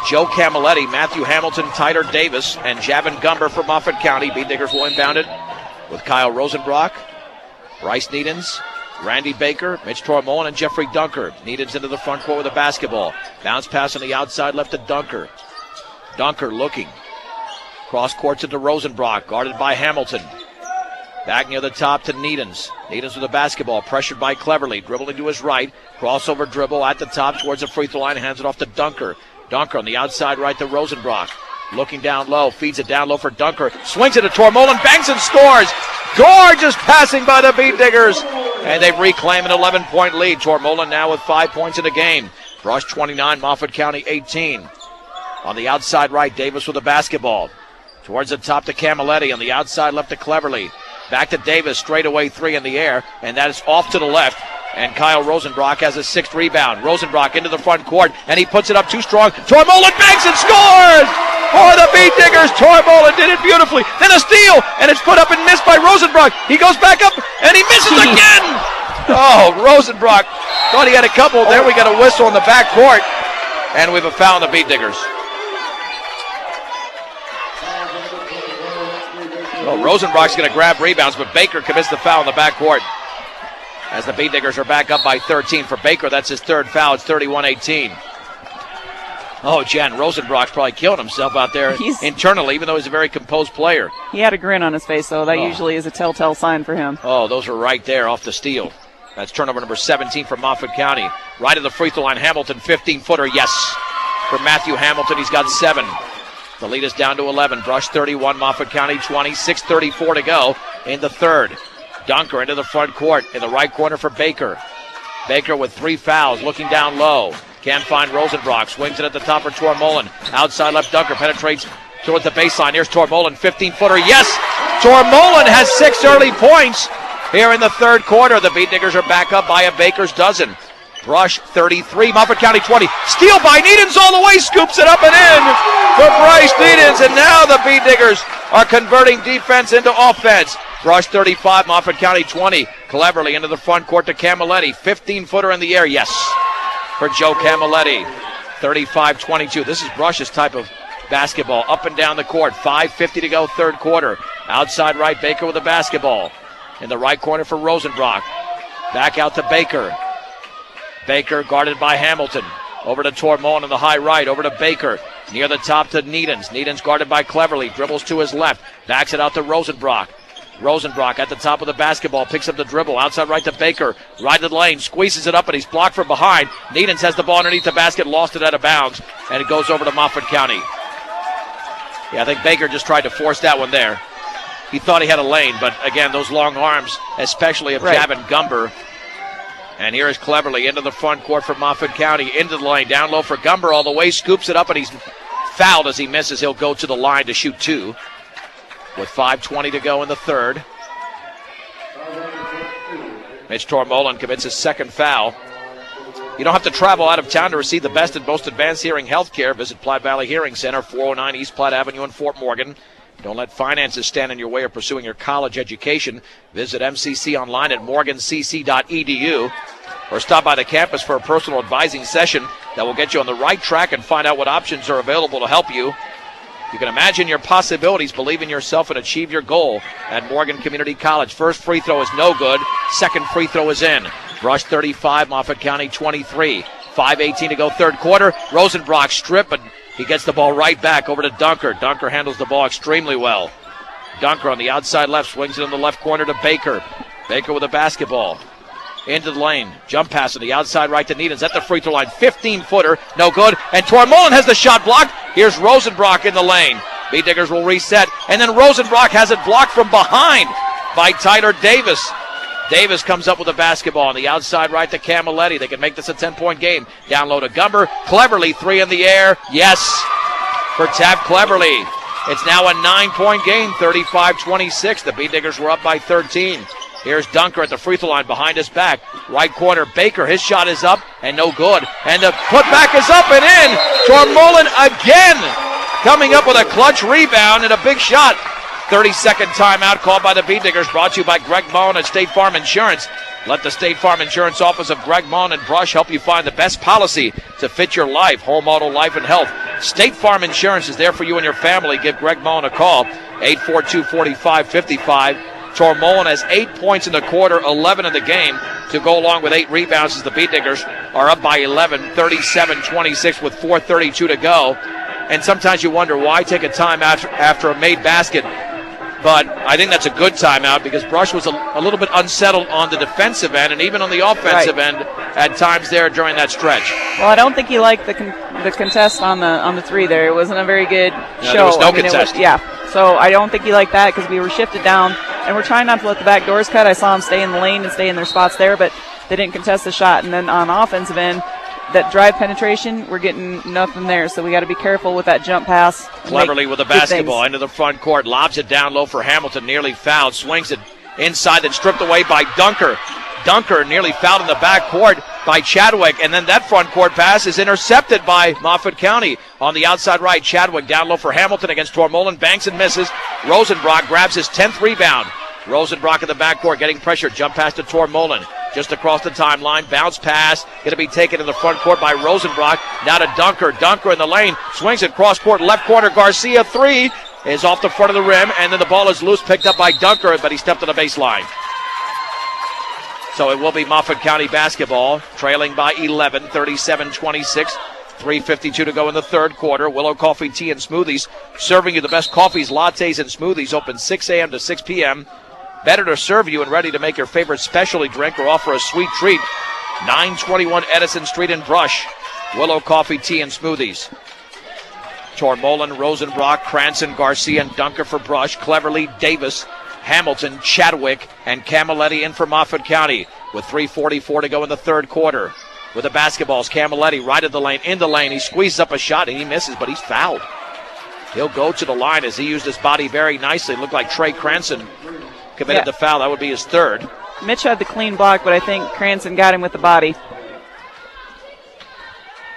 Joe Camilletti, Matthew Hamilton, Tyler Davis, and Javin Gumber for Moffat County. Beat Diggers will inbound it with Kyle Rosenbrock, Bryce Needens, Randy Baker, Mitch Tormolin, and Jeffrey Dunker. Needens into the front court with the basketball. Bounce pass on the outside left to Dunker. Dunker looking. Cross court to Rosenbrock, guarded by Hamilton. Back near the top to Needens. Needens with the basketball, pressured by Cleverly. Dribbling to his right. Crossover dribble at the top towards the free throw line. Hands it off to Dunker. Dunker on the outside right to Rosenbrock. Looking down low, feeds it down low for Dunker. Swings it to Tormolin, bangs and scores. Gorgeous passing by the Beat Diggers. And they've reclaimed an 11-point lead. Tormolin now with 5 points in the game. Brush 29, Moffat County 18. On the outside right, Davis with the basketball. Towards the top to Camilletti. On the outside left to Cleverly. Back to Davis, straightaway 3 in the air. And that is off to the left. And Kyle Rosenbrock has a 6th rebound. Rosenbrock into the front court, and he puts it up too strong. Tormolin banks and scores! For the Beat Diggers, Tormolin did it beautifully. Then a steal, and it's put up and missed by Rosenbrock. He goes back up, and he misses again! Oh, Rosenbrock thought he had a couple. There we got a whistle in the back court. And we have a foul on the Beat Diggers. Well, Rosenbrock's going to grab rebounds, but Baker commits the foul in the back court. As the Beat Diggers are back up by 13 for Baker. That's his third foul. It's 31-18. Oh, Jen, Rosenbrock's probably killing himself out there internally, even though he's a very composed player. He had a grin on his face, so that usually is a telltale sign for him. Oh, those are right there off the steal. That's turnover number 17 for Moffat County. Right at the free throw line, Hamilton, 15-footer, yes. For Matthew Hamilton, he's got 7. The lead is down to 11. Brush 31, Moffat County 20, 6:34 to go in the third. Dunker into the front court in the right corner for Baker. Baker with 3 fouls, looking down low. Can't find Rosenbrock. Swings it at the top for Tormollen. Outside left, Dunker penetrates towards the baseline. Here's Tormollen, 15-footer. Yes! Tormollen has 6 early points here in the third quarter. The Beat Diggers are back up by a baker's dozen. Brush 33, Moffat County 20. Steal by Needens all the way, scoops it up and in for Bryce Needens. And now the Beat Diggers are converting defense into offense. Brush 35, Moffat County 20. Cleverly into the front court to Camilletti. 15-footer in the air, yes, for Joe Camilletti. 35-22. This is Brush's type of basketball. Up and down the court. 5:50 to go, third quarter. Outside right, Baker with the basketball. In the right corner for Rosenbrock. Back out to Baker. Baker guarded by Hamilton. Over to Tormollen in the high right. Over to Baker. Near the top to Needens. Needens guarded by Cleverly. Dribbles to his left. Backs it out to Rosenbrock. Rosenbrock at the top of the basketball. Picks up the dribble. Outside right to Baker. Right to the lane. Squeezes it up and he's blocked from behind. Needens has the ball underneath the basket. Lost it out of bounds. And it goes over to Moffat County. Yeah, I think Baker just tried to force that one there. He thought he had a lane, but again, those long arms, especially of Javin Gumber. And here is Cleverly into the front court for Moffat County. Into the lane. Down low for Gumber all the way. Scoops it up and he's fouled as he misses. He'll go to the line to shoot 2. With 5:20 to go in the third. Mitch Tormollen commits his second foul. You don't have to travel out of town to receive the best and most advanced hearing health care. Visit Platte Valley Hearing Center, 409 East Platte Avenue in Fort Morgan. Don't let finances stand in your way of pursuing your college education. Visit MCC online at morgancc.edu or stop by the campus for a personal advising session that will get you on the right track and find out what options are available to help you. You can imagine your possibilities, believe in yourself, and achieve your goal at Morgan Community College. First free throw is no good. Second free throw is in. Brush 35, Moffat County 23. 5:18 to go, third quarter. Rosenbrock strip, but he gets the ball right back over to Dunker. Dunker handles the ball extremely well. Dunker on the outside left, swings it in the left corner to Baker. Baker with a basketball. Into the lane. Jump pass on the outside right to Needens at the free throw line. 15-footer, no good. And Tormollen has the shot blocked. Here's Rosenbrock in the lane. Beat Diggers will reset. And then Rosenbrock has it blocked from behind by Tyler Davis. Davis comes up with a basketball on the outside right to Camilletti. They can make this a 10-point game. Down low to Gumber. Cleverly, 3 in the air. Yes, for Tav Cleverly. It's now a 9-point game, 35-26. The Beat Diggers were up by 13. Here's Dunker at the free throw line behind his back. Right corner, Baker. His shot is up and no good. And the putback is up and in. Tormollen again coming up with a clutch rebound and a big shot. 30-second timeout called by the Beat Diggers, brought to you by Greg Mullen at State Farm Insurance. Let the State Farm Insurance office of Greg Mullen and Brush help you find the best policy to fit your life, home, auto, life, and health. State Farm Insurance is there for you and your family. Give Greg Mullen a call, 842-4555. Tormollen has 8 points in the quarter, 11 in the game, to go along with 8 rebounds as the Beat Diggers are up by 11, 37-26 with 4:32 to go. And sometimes you wonder why take a timeout after a made basket. But I think that's a good timeout because Brush was a little bit unsettled on the defensive end and even on the offensive end at times there during that stretch. Well, I don't think he liked the contest on the 3 there. It wasn't a very good show. There was no contest. So I don't think he liked that because we were shifted down, and we're trying not to let the back doors cut. I saw him stay in the lane and stay in their spots there, but they didn't contest the shot. And then on offensive end, that drive penetration, we're getting nothing there, so we got to be careful with that jump pass. Cleverly with the basketball into the front court, lobs it down low for Hamilton, nearly fouled, swings it inside, then stripped away by Dunker. Dunker nearly fouled in the back court by Chadwick, and then that front court pass is intercepted by Moffat County. On the outside right, Chadwick down low for Hamilton against Tormollen, banks and misses. Rosenbrock grabs his 10th rebound. Rosenbrock in the backcourt getting pressure. Jump pass to Tormollen. just across the timeline. Bounce pass, going to be taken in the front court by Rosenbrock. Now to Dunker. Dunker in the lane, swings it cross court, left corner. Garcia, three, is off the front of the rim, and then the ball is loose, picked up by Dunker, but he stepped on the baseline. So it will be Moffat County basketball, trailing by 11, 37-26. 3:52 to go in the third quarter. Willow Coffee Tea and Smoothies, serving you the best coffees, lattes, and smoothies. Open 6 a.m. to 6 p.m. Better to serve you and ready to make your favorite specialty drink or offer a sweet treat. 921 Edison Street in Brush. Willow Coffee Tea and Smoothies. Tormolen, Rosenbrock, Cranston, Garcia, and Dunker for Brush. Cleverly, Davis, Hamilton, Chadwick, and Camilletti in for Moffat County with 3:44 to go in the third quarter. With the basketballs, Camilletti right at the lane, in the lane. He squeezes up a shot and he misses, but he's fouled. He'll go to the line as he used his body very nicely. It looked like Trey Cranston committed the foul. That would be his third. Mitch had the clean block, but I think Cranston got him with the body.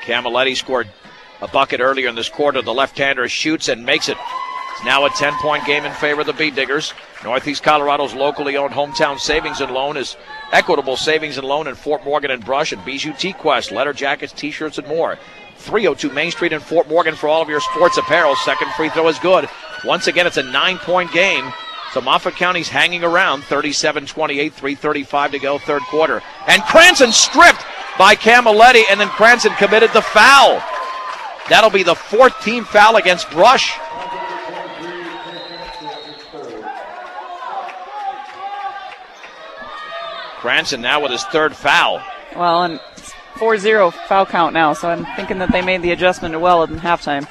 Camilletti scored a bucket earlier in this quarter. The left-hander shoots and makes it. It's now a 10-point game in favor of the Beat Diggers. Northeast Colorado's locally owned hometown savings and loan is Equitable Savings and Loan in Fort Morgan and Brush, and Bijou T-Quest, letter jackets, T-shirts, and more. 302 Main Street in Fort Morgan for all of your sports apparel. Second free throw is good. Once again, it's a 9-point game. So Moffat County's hanging around. 37-28, 3:35 to go, third quarter. And Cranston stripped by Camilletti, and then Cranston committed the foul. That'll be the fourth team foul against Brush. Cranston now with his third foul. Well, and it's 4-0 foul count now, so I'm thinking that they made the adjustment well in halftime.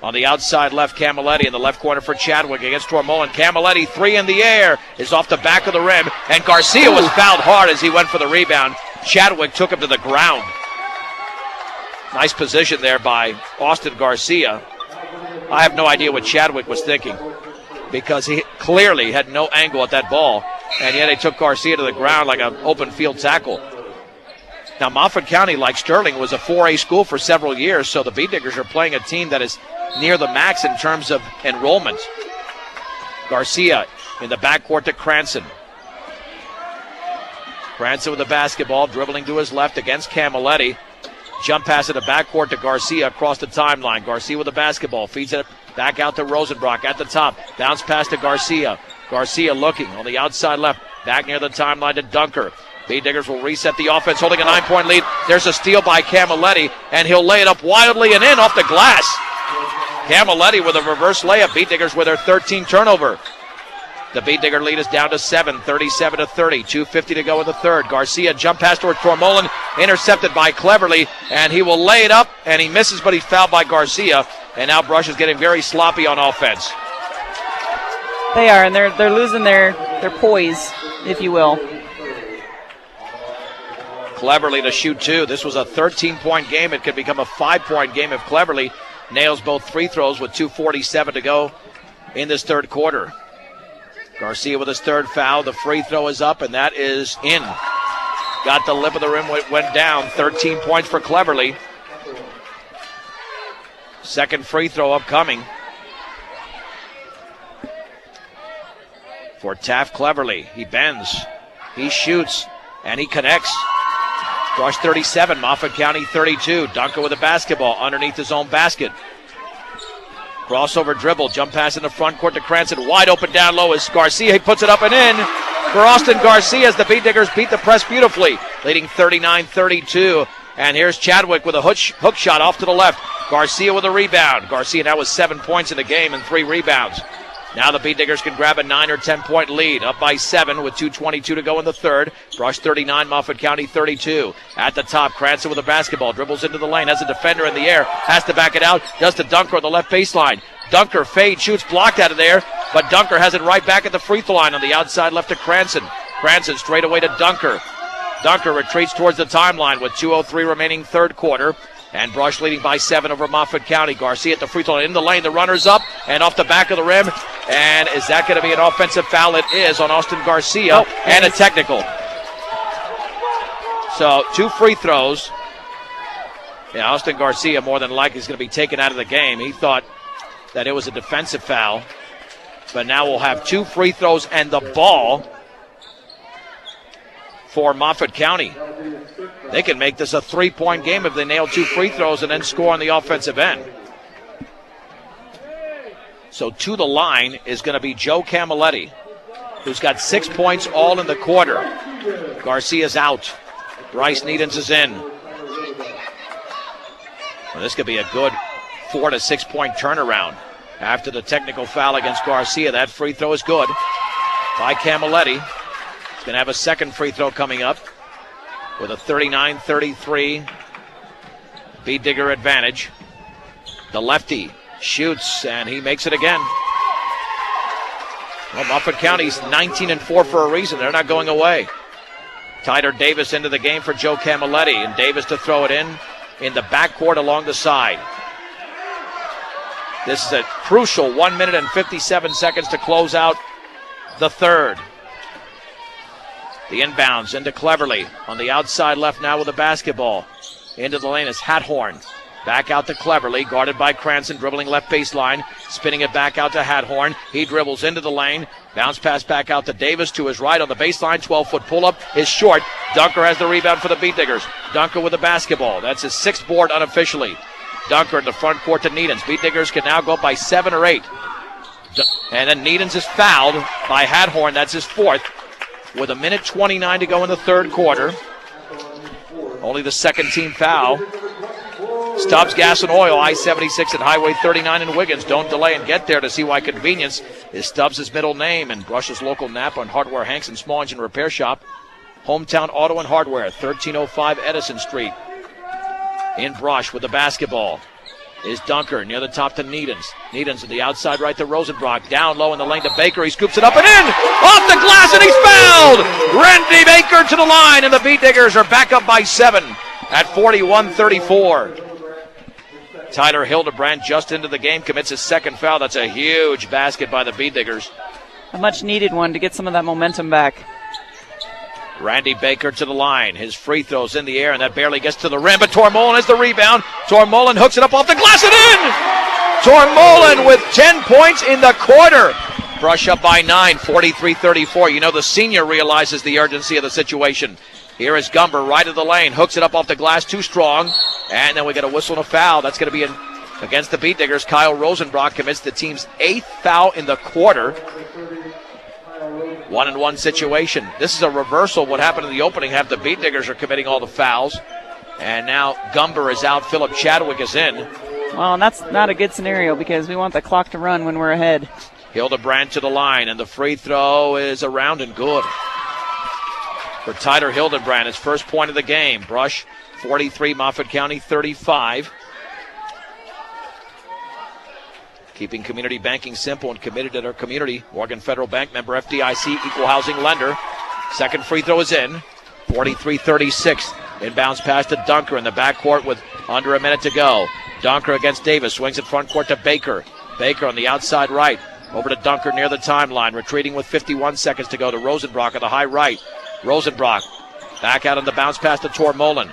On the outside left, Camilletti in the left corner for Chadwick against Tormolen. Camilletti, three in the air, is off the back of the rim, and Garcia was fouled hard as he went for the rebound. Chadwick took him to the ground. Nice position there by Austin Garcia. I have no idea what Chadwick was thinking, because he clearly had no angle at that ball, and yet he took Garcia to the ground like an open field tackle. Now, Moffat County, like Sterling, was a 4A school for several years, so the Beat Diggers are playing a team that is near the max in terms of enrollment. Garcia in the backcourt to Cranston. Cranston with the basketball, dribbling to his left against Camilletti. Jump pass in the backcourt to Garcia across the timeline. Garcia with the basketball, feeds it back out to Rosenbrock at the top. Bounce pass to Garcia. Garcia looking on the outside left, back near the timeline to Dunker. Beat Diggers will reset the offense, holding a 9-point lead. There's a steal by Camilletti, and he'll lay it up wildly and in off the glass. Camilletti with a reverse layup. Beat Diggers with their 13th turnover. The Beat Digger lead is down to 7, 37-30. 2:50 to go in the third. Garcia jump pass toward Tormolen, intercepted by Cleverly, and he will lay it up, and he misses, but he's fouled by Garcia. And now Brush is getting very sloppy on offense. They are, and they're losing their poise, if you will. Cleverly to shoot two. This was a 13-point game. It could become a 5-point game if Cleverly nails both free throws with 2:47 to go in this third quarter. Garcia with his third foul. The free throw is up, and that is in. Got the lip of the rim, went down. 13 points for Cleverly. Second free throw upcoming for Taft Cleverly. He bends, he shoots, and he connects. Brush 37, Moffat County 32. Dunker with the basketball underneath his own basket. Crossover dribble, jump pass in the front court to Cranston. Wide open down low is Garcia. He puts it up and in for Austin Garcia as the Beat Diggers beat the press beautifully, leading 39-32. And here's Chadwick with a hook shot off to the left. Garcia with a rebound. Garcia now with 7 points in the game and 3 rebounds. Now the Beat Diggers can grab a 9 or 10-point lead, up by 7 with 2:22 to go in the third. Brush 39, Moffat County 32. At the top, Cranston with the basketball, dribbles into the lane, has a defender in the air, has to back it out, does to Dunker on the left baseline. Dunker fade, shoots, blocked out of there, but Dunker has it right back at the free throw line on the outside left to Cranston. Cranston straight away to Dunker. Dunker retreats towards the timeline with 2:03 remaining third quarter. And Brush leading by 7 over Moffat County. Garcia at the free throw line in the lane. The runner's up and off the back of the rim. And is that going to be an offensive foul? It is on Austin Garcia, and a technical. So 2 free throws. Yeah, Austin Garcia more than likely is going to be taken out of the game. He thought that it was a defensive foul. But now we'll have 2 free throws and the ball for Moffat County. They can make this a 3-point game if they nail 2 free throws and then score on the offensive end. So to the line is going to be Joe Camilletti, who's got 6 points all in the quarter. Garcia's out. Bryce Needens is in. Well, this could be a good 4 to 6 point turnaround. After the technical foul against Garcia, that free throw is good by Camilletti. He's going to have a second free throw coming up with a 39-33 Beat Digger advantage. The lefty shoots, and he makes it again. Well, Moffat County's 19-4 for a reason. They're not going away. Tyler Davis into the game for Joe Camilletti, and Davis to throw it in the backcourt along the side. This is a crucial 1 minute and 57 seconds to close out the third. The inbounds into Cleverly on the outside left now with the basketball. Into the lane is Hathorn. Back out to Cleverly, guarded by Cranston, dribbling left baseline, spinning it back out to Hathorn. He dribbles into the lane. Bounce pass back out to Davis to his right on the baseline. 12-foot pull-up is short. Dunker has the rebound for the Beat Diggers. Dunker with the basketball. That's his 6th board unofficially. Dunker in the front court to Needens. Beat Diggers can now go up by 7 or 8. And then Needens is fouled by Hathorn. That's his 4th. With 1:29 to go in the third quarter. Only the second team foul. Stubbs Gas and Oil, I-76 at Highway 39 in Wiggins. Don't delay and get there to see why convenience is Stubbs' middle name. And Brush's local Napa and Hardware Hanks and Small Engine Repair Shop. Hometown Auto and Hardware, 1305 Edison Street. In Brush with the basketball is Dunker near the top to Needens. Needens to the outside right to Rosenbrock. Down low in the lane to Baker. He scoops it up and in! Off the glass and he's fouled! Randy Baker to the line, and the Beat Diggers are back up by 7 at 41-34. Tyler Hildebrand just into the game, commits his second foul. That's a huge basket by the Beat Diggers. A much needed one to get some of that momentum back. Randy Baker to the line. His free throw's in the air, and that barely gets to the rim, but Tormolen has the rebound. Tormolen hooks it up off the glass and in! Tormolen with 10 points in the quarter. Brush up by 9, 43-34. You know the senior realizes the urgency of the situation. Here is Gumber, right of the lane, hooks it up off the glass, too strong. And then we get a whistle and a foul. That's going to be against the Beat Diggers. Kyle Rosenbrock commits the team's 8th foul in the quarter. 1-and-1 situation. This is a reversal of what happened in the opening half. The Beat Diggers are committing all the fouls. And now Gumber is out. Philip Chadwick is in. Well, and that's not a good scenario because we want the clock to run when we're ahead. Hildebrand to the line, and the free throw is around and good for Tyler Hildebrand, his first point of the game. Brush 43, Moffat County 35. Keeping community banking simple and committed to their community. Morgan Federal Bank member FDIC, equal housing lender. Second free throw is in. 43-36. Inbounds pass to Dunker in the backcourt with under a minute to go. Dunker against Davis. Swings it front court to Baker. Baker on the outside right. Over to Dunker near the timeline. Retreating with 51 seconds to go to Rosenbrock on the high right. Rosenbrock back out on the bounce pass to Tormolen.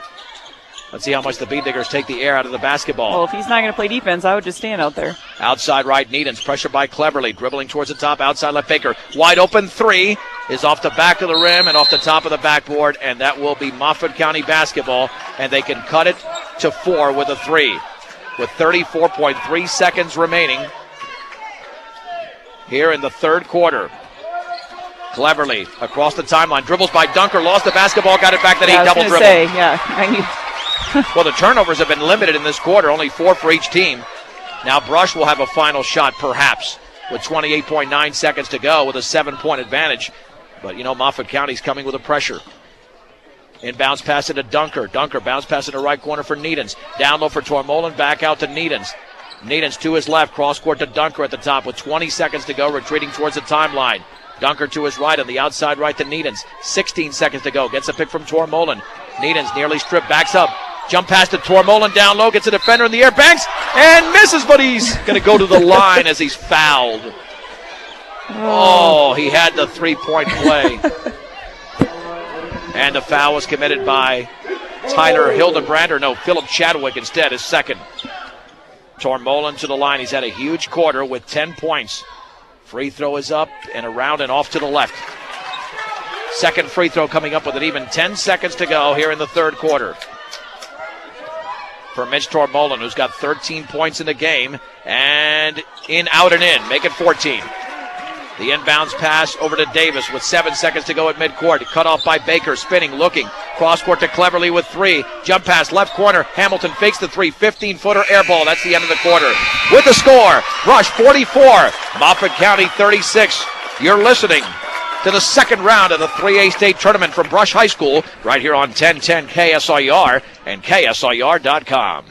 Let's see how much the Beat Diggers take the air out of the basketball. Well, if he's not going to play defense, I would just stand out there. Outside right, Needens, pressure by Cleverly, dribbling towards the top, outside left Baker. Wide open three is off the back of the rim and off the top of the backboard, and that will be Moffat County basketball, and they can cut it to 4 with a 3. With 34.3 seconds remaining here in the third quarter. Cleverly across the timeline, dribbles by Dunker, lost the basketball, got it back, then he double dribble. Well, the turnovers have been limited in this quarter, only 4 for each team. Now Brush will have a final shot, perhaps, with 28.9 seconds to go with a 7-point advantage. But, you know, Moffat County's coming with a pressure. Inbounds pass into Dunker. Dunker bounce pass into right corner for Needens. Down low for Tormolen, back out to Needens. Needens to his left, cross court to Dunker at the top with 20 seconds to go, retreating towards the timeline. Dunker to his right on the outside right to Needens. 16 seconds to go. Gets a pick from Tormolen. Needens nearly stripped, backs up. Jump pass to Tormolen down low, gets a defender in the air, banks, and misses, but he's going to go to the line as he's fouled. Oh, he had the 3-point play. And the foul was committed by Tyler Hildebrand, or no, Philip Chadwick instead, his second. Tormolen to the line. He's had a huge quarter with 10 points. Free throw is up and around and off to the left. Second free throw coming up with an even 10 seconds to go here in the third quarter. For Mitch Tormolen, who's got 13 points in the game, and out and in, make it 14. The inbounds pass over to Davis with 7 seconds to go at midcourt. Cut off by Baker, spinning, looking. Cross court to Cleverly with 3. Jump pass, left corner. Hamilton fakes the 3. 15-footer air ball. That's the end of the quarter. With the score, Brush 44, Moffat County 36. You're listening to the second round of the 3A state tournament from Brush High School right here on 1010 KSIR and KSIR.com.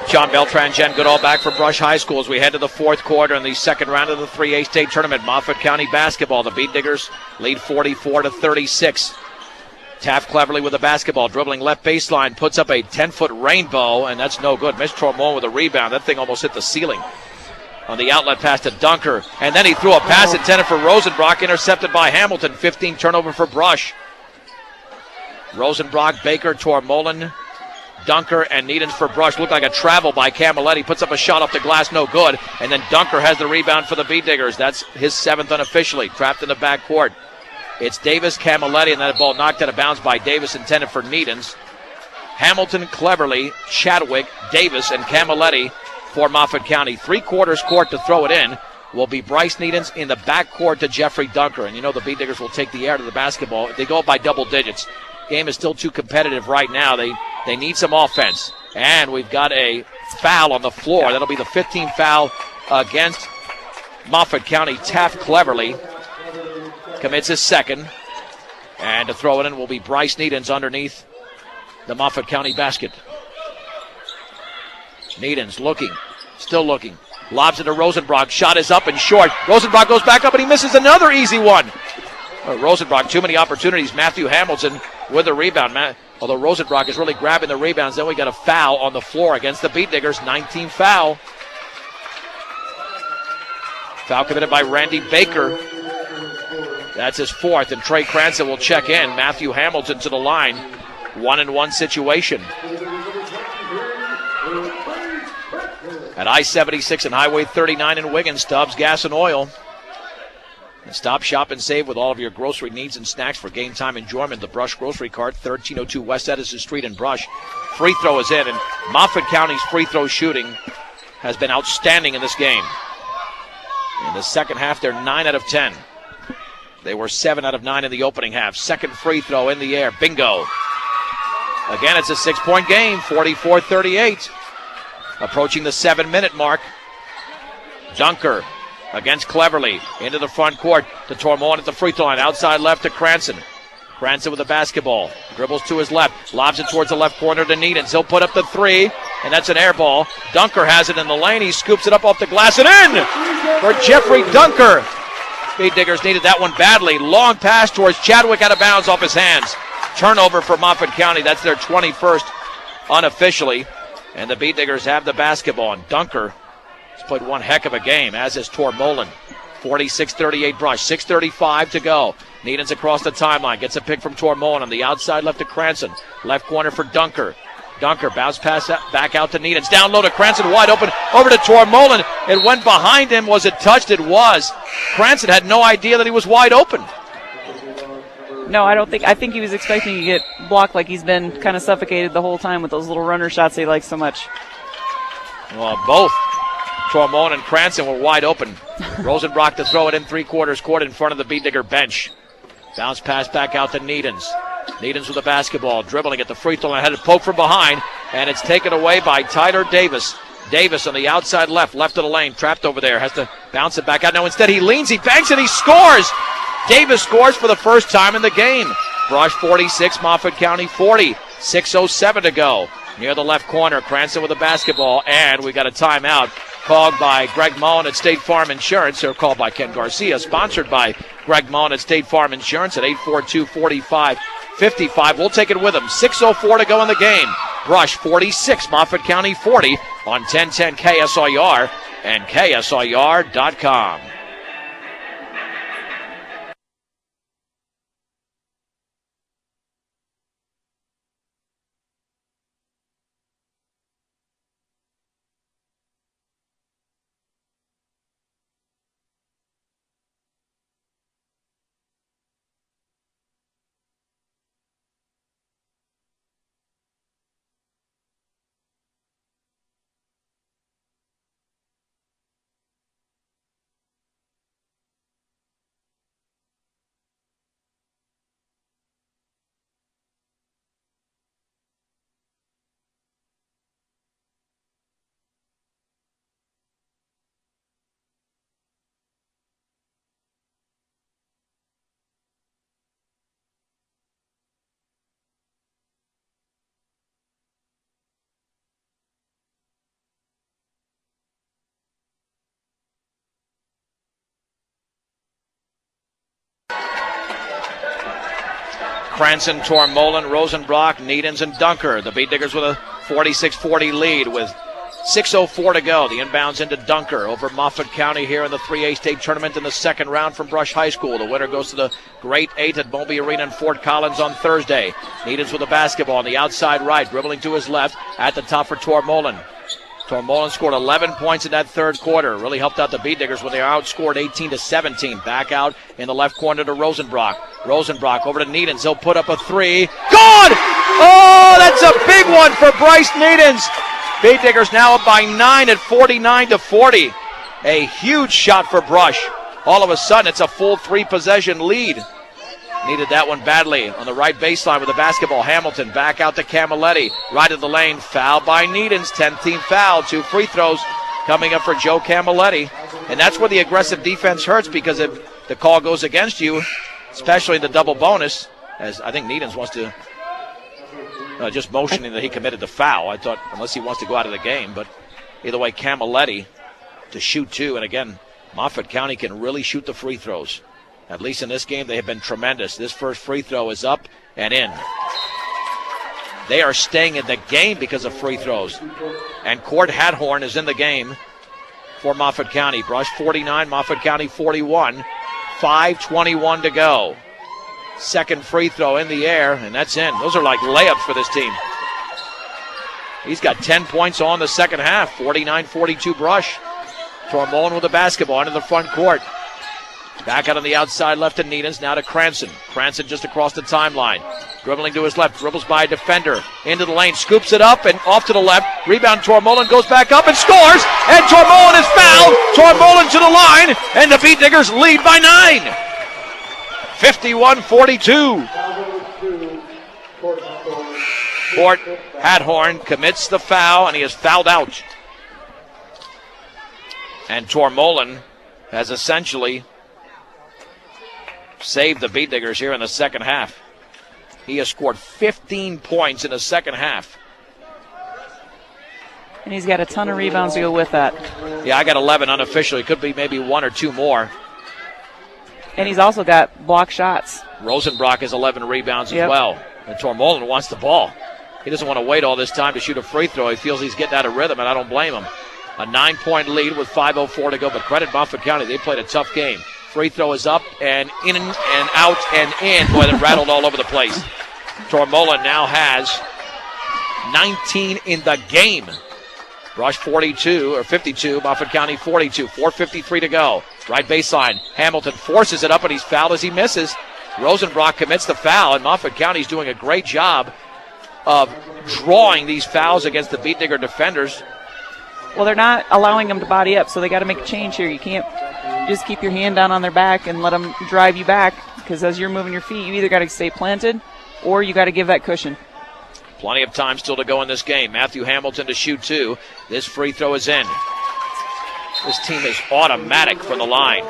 John Beltran, Jen Goodall back from Brush High School as we head to the fourth quarter in the second round of the 3A state tournament. Moffat County basketball. The Beat Diggers lead 44-36. Taft Cleverly with the basketball, dribbling left baseline, puts up a 10-foot rainbow, and that's no good. Mitch Tormon with a rebound. That thing almost hit the ceiling. On the outlet pass to Dunker, and then he threw a pass intended for Rosenbrock, intercepted by Hamilton. 15 turnover for Brush. Rosenbrock, Baker, Tormolen, Dunker, and Needens for Brush. Looked like a travel by Camilletti. Puts up a shot off the glass, no good. And then Dunker has the rebound for the Beat Diggers. That's his 7th unofficially. Trapped in the backcourt. It's Davis, Camilletti, and that ball knocked out of bounds by Davis, intended for Needens. Hamilton, Cleverly, Chadwick, Davis, and Camilletti for Moffat County. 3/4 court to throw it in will be Bryce Needens in the backcourt to Jeffrey Dunker. And you know the Beat Diggers will take the air to the basketball. They go up by double digits. Game is still too competitive right now. They need some offense. And we've got a foul on the floor. That'll be the 15th foul against Moffat County. Taft Cleverly commits his second. And to throw it in will be Bryce Needens underneath the Moffat County basket. Needens looking, still looking. Lobs it to Rosenbrock. Shot is up and short. Rosenbrock goes back up and he misses another easy one. Rosenbrock, too many opportunities. Matthew Hamilton with the rebound. Although Rosenbrock is really grabbing the rebounds, then we got a foul on the floor against the Beat Diggers. 19th foul. Foul committed by Randy Baker. That's his 4th, and Trey Cranston will check in. Matthew Hamilton to the line. 1-and-1 situation. At I-76 and Highway 39 in Wiggins, Stubbs Gas and Oil. And stop, shop, and save with all of your grocery needs and snacks for game time enjoyment. The Brush Grocery Cart, 1302 West Edison Street in Brush. Free throw is in, and Moffat County's free throw shooting has been outstanding in this game. In the second half, they're 9 out of 10. They were 7 out of 9 in the opening half. Second free throw in the air. Bingo. Again, it's a 6-point game, 44-38. Approaching the 7-minute mark. Dunker against Cleverly. Into the front court to Tormon at the free throw line. Outside left to Cranston. Cranston with the basketball. Dribbles to his left. Lobs it towards the left corner to Needens. He'll put up the 3, and that's an air ball. Dunker has it in the lane. He scoops it up off the glass and in for Jeffrey Dunker. Beat Diggers needed that one badly. Long pass towards Chadwick, out of bounds off his hands. Turnover for Moffat County. That's their 21st unofficially. And the Beat Diggers have the basketball. And Dunker has played one heck of a game, as is Tormolen. 46-38 Brush. 6:35 to go. Needens across the timeline. Gets a pick from Tormolen on the outside left to Cranston. Left corner for Dunker. Dunker bounce pass back out to Needens. Down low to Cranston, wide open. Over to Tormolen. It went behind him. Was it touched? It was. Cranston had no idea that he was wide open. No, I don't think. I think he was expecting to get blocked, like he's been kind of suffocated the whole time with those little runner shots he likes so much. Well, both Tormollen and Cranston were wide open. Rosenbrock to throw it in 3/4 court in front of the Beat Digger bench. Bounce pass back out to Needens. Needens with the basketball, dribbling at the free throw line, had to poke from behind, and it's taken away by Tyler Davis. Davis on the outside left of the lane, trapped over there, has to bounce it back out. No, instead he leans, he banks, and he scores! Davis scores for the first time in the game. Brush 46, Moffat County 40. 6:07 to go. Near the left corner, Cranston with the basketball, and we got a timeout called by Greg Mullen at State Farm Insurance, or called by Ken Garcia, sponsored by Greg Mullen at State Farm Insurance at 842-45-55. We'll take it with him. 6:04 to go in the game. Brush 46, Moffat County 40 on 1010 KSIR and KSIR.com. Cranston, Tormollen, Rosenbrock, Needens, and Dunker. The Beat Diggers with a 46-40 lead with 6:04 to go. The inbounds into Dunker over Moffat County here in the 3A state tournament in the second round from Brush High School. The winner goes to the Great 8 at Moby Arena in Fort Collins on Thursday. Needens with the basketball on the outside right, dribbling to his left at the top for Tormollen. Tormollen scored 11 points in that third quarter. Really helped out the Beat Diggers when they outscored 18-17. Back out in the left corner to Rosenbrock. Rosenbrock over to Needens. He'll put up a three. Good! Oh, that's a big one for Bryce Needens. Beat Diggers now up by 9 at 49-40. A huge shot for Brush. All of a sudden, it's a full 3-possession lead. Needed that one badly on the right baseline with the basketball. Hamilton back out to Camilletti. Right of the lane. Foul by Needens. 10th team foul. 2 free throws coming up for Joe Camilletti. And that's where the aggressive defense hurts, because if the call goes against you, especially the double bonus, as I think Needens wants to just motioning that he committed the foul. I thought unless he wants to go out of the game. But either way, Camilletti to shoot 2. And again, Moffat County can really shoot the free throws. At least in this game, they have been tremendous. This first free throw is up and in. They are staying in the game because of free throws. And Cord Hadhorn is in the game for Moffat County. Brush 49, Moffat County 41. 5:21 to go. Second free throw in the air, and that's in. Those are like layups for this team. He's got 10 points on the second half. 49-42 Brush. Tormollen with the basketball into the front court. Back out on the outside left to Needens, now to Cranston. Cranston just across the timeline. Dribbling to his left, dribbles by a defender. Into the lane, scoops it up and off to the left. Rebound, Tormollen goes back up and scores! And Tormollen is fouled! Tormollen to the line, and the Beat Diggers lead by 9! 51-42. Cord Hadhorn commits the foul, and he is fouled out. And Tormollen has essentially saved the Beat Diggers here in the second half. He has scored 15 points in the second half. And he's got a ton of rebounds to go with that. Yeah, I got 11 unofficially. Could be maybe 1 or 2 more. And he's also got block shots. Rosenbrock has 11 rebounds as well. And Tormollen wants the ball. He doesn't want to wait all this time to shoot a free throw. He feels he's getting out of rhythm, and I don't blame him. A 9-point lead with 5:04 to go, but credit Moffat County. They played a tough game. Free throw is up and in and out and in. Boy, that rattled all over the place. Tormollen now has 19 in the game. Brush 42 or 52, Moffat County 42. 4:53 to go. Right baseline. Hamilton forces it up, and he's fouled as he misses. Rosenbrock commits the foul, and Moffat County's doing a great job of drawing these fouls against the Beat Digger defenders. Well, they're not allowing them to body up, so they got to make a change here. You can't just keep your hand down on their back and let them drive you back, because as you're moving your feet, you either got to stay planted or you got to give that cushion. Plenty of time still to go in this game. Matthew Hamilton to shoot 2. This free throw is in. This team is automatic from the line.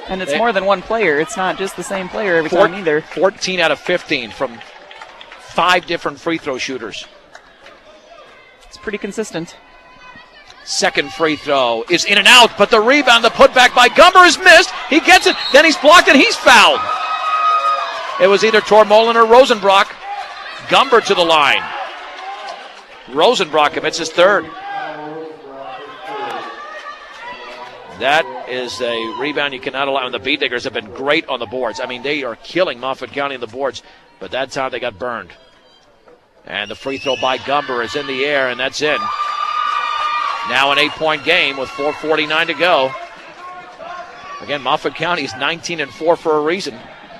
And it's more than one player. It's not just the same player every time either. 14 out of 15 from 5 different free throw shooters. It's pretty consistent. Second free throw is in and out, but the rebound, the putback by Gumber is missed. He gets it, then he's blocked and he's fouled. It was either Tormolin or Rosenbrock. Gumber to the line. Rosenbrock commits his third. That is a rebound you cannot allow. And the Beat Diggers have been great on the boards. I mean, they are killing Moffat County on the boards, but that time they got burned. And the free throw by Gumber is in the air, and that's in. Now an 8-point game with 4:49 to go. Again, Moffat County is 19-4 for a reason.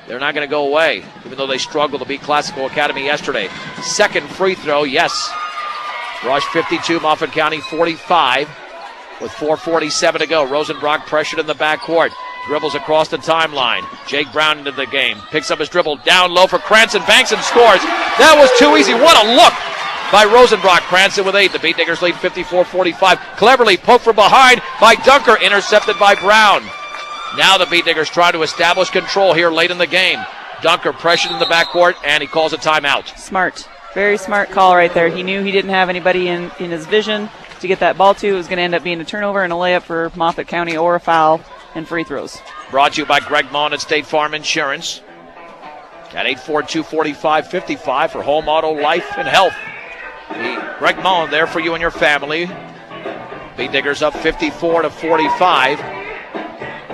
They're not going to go away, even though they struggled to beat Classical Academy yesterday. Second free throw, yes. Rush 52, Moffat County 45. With 4:47 to go. Rosenbrock pressured in the backcourt. Dribbles across the timeline. Jake Brown into the game. Picks up his dribble. Down low for Cranston. Banks and scores. That was too easy. What a look by Rosenbrock. Cranston with 8. The Beat Diggers lead 54-45. Cleverly poked from behind by Dunker. Intercepted by Brown. Now the Beat Diggers try to establish control here late in the game. Dunker pressured in the backcourt, and he calls a timeout. Smart. Very smart call right there. He knew he didn't have anybody in his vision to get that ball to. It was going to end up being a turnover and a layup for Moffat County or a foul and free throws. Brought to you by Greg Maughan at State Farm Insurance. At 842-4555 for home, auto, life, and health. Greg Maughan there for you and your family. Beat Diggers up 54-45.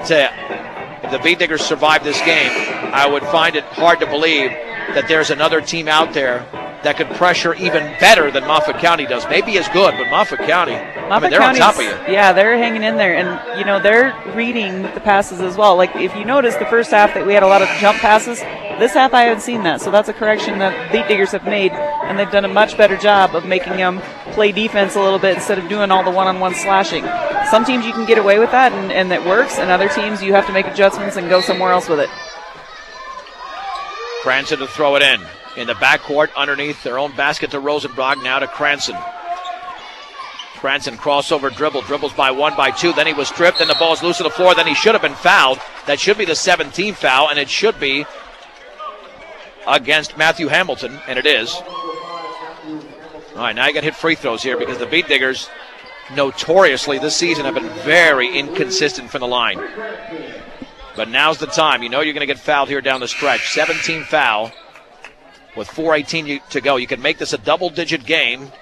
If the Beat Diggers survive this game, I would find it hard to believe that there's another team out there that could pressure even better than Moffat County does. Maybe as good, but Moffat County, they're on top of you. Yeah, they're hanging in there, and, they're reading the passes as well. Like, if you notice the first half that we had a lot of jump passes, this half I haven't seen that, so that's a correction that Beat Diggers have made, and they've done a much better job of making them play defense a little bit instead of doing all the one-on-one slashing. Some teams you can get away with that, and that works, and other teams you have to make adjustments and go somewhere else with it. Cranston to throw it in. In the backcourt, underneath their own basket to Rosenbrock, now to Cranston. Cranston crossover dribbles by 1, by 2, then he was stripped, then the ball is loose to the floor, then he should have been fouled. That should be the 17th foul, and it should be against Matthew Hamilton, and it is. All right, now you got hit free throws here because the Beat Diggers notoriously this season have been very inconsistent from the line. But now's the time. You know you're going to get fouled here down the stretch. 17 foul. With 4:18 to go, you can make this a double-digit game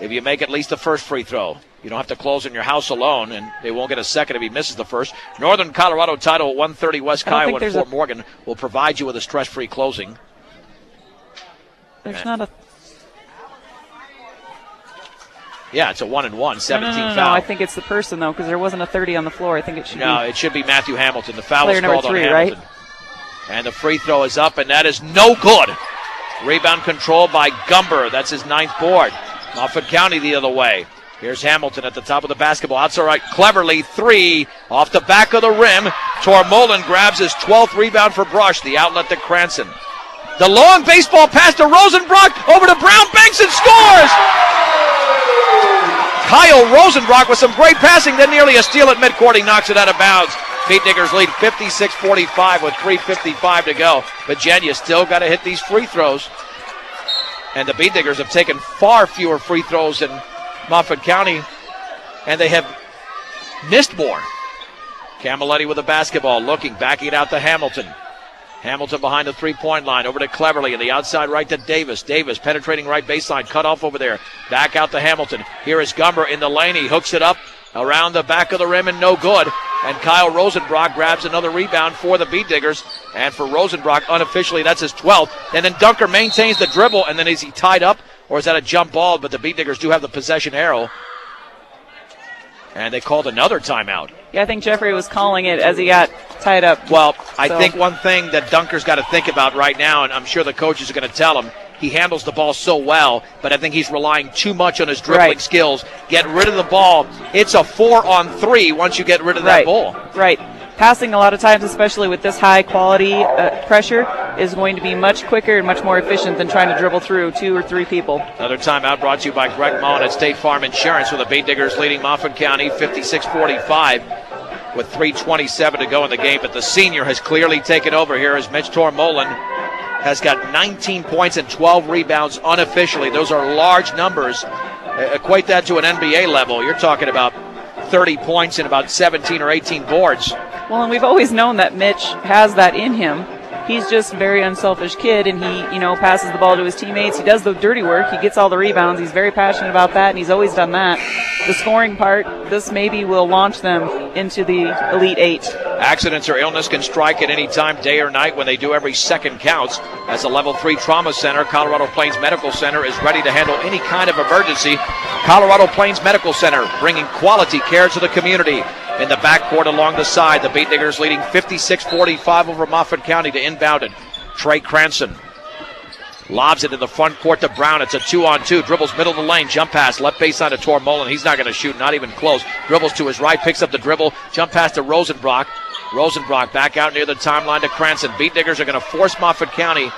if you make at least the first free throw. You don't have to close in your house alone, and they won't get a second if he misses the first. Northern Colorado title at 130 West Kiowa and Fort Morgan will provide you with a stress-free closing. There's not a... Yeah, it's a 1-and-1, 17 foul. No, I think it's the person, though, because there wasn't a 30 on the floor. I think it should be... No, it should be Matthew Hamilton. The foul is called on 3, Hamilton. Right? And the free throw is up, and that is no good. Rebound control by Gumber. That's his 9th board. Moffat County the other way. Here's Hamilton at the top of the basketball. Outside right, cleverly, 3 off the back of the rim. Tormolin grabs his 12th rebound for Brush. The outlet to Cranston. The long baseball pass to Rosenbrock. Over to Brown. Banks and scores! Kyle Rosenbrock with some great passing. Then nearly a steal at midcourt. He knocks it out of bounds. Beat Diggers lead 56-45 with 3:55 to go. But Jen, you still got to hit these free throws. And the Beat Diggers have taken far fewer free throws than Moffat County, and they have missed more. Camilletti with the basketball, looking, backing it out to Hamilton. Hamilton behind the three-point line, over to Cleverly, and the outside right to Davis. Davis penetrating right baseline, cut off over there. Back out to Hamilton. Here is Gumber in the lane. He hooks it up around the back of the rim and no good. And Kyle Rosenbrock grabs another rebound for the Beat Diggers. And for Rosenbrock, unofficially, that's his 12th. And then Dunker maintains the dribble, and then is he tied up, or is that a jump ball? But the Beat Diggers do have the possession arrow. And they called another timeout. Yeah, I think Jeffrey was calling it as he got tied up. Well, I think one thing that Dunker's got to think about right now, and I'm sure the coaches are going to tell him, he handles the ball so well, but I think he's relying too much on his dribbling skills. Get rid of the ball. It's a 4-on-3 once you get rid of that ball. Right. Passing a lot of times, especially with this high quality pressure, is going to be much quicker and much more efficient than trying to dribble through 2 or 3 people. Another timeout brought to you by Greg Mullen at State Farm Insurance, with the Bay Diggers leading Moffat County 56-45 with 3:27 to go in the game. But the senior has clearly taken over here as Mitch Tormolen has got 19 points and 12 rebounds unofficially. Those are large numbers. Equate that to an NBA level. You're talking about 30 points and about 17 or 18 boards. Well, and we've always known that Mitch has that in him. He's just a very unselfish kid, and he, passes the ball to his teammates. He does the dirty work. He gets all the rebounds. He's very passionate about that, and he's always done that. The scoring part, this maybe will launch them into the Elite 8. Accidents or illness can strike at any time, day or night. When they do, every second counts. As a Level 3 Trauma Center, Colorado Plains Medical Center is ready to handle any kind of emergency. Colorado Plains Medical Center, bringing quality care to the community. In the backcourt along the side, the Bay Diggers leading 56-45 over Moffat County to inbound it. Trey Cranston lobs it in the front court to Brown. It's a 2-on-2. Dribbles middle of the lane. Jump pass. Left baseline to Tormolen. He's not going to shoot. Not even close. Dribbles to his right. Picks up the dribble. Jump pass to Rosenbrock. Rosenbrock back out near the timeline to Cranston. Bay Diggers are going to force Moffat County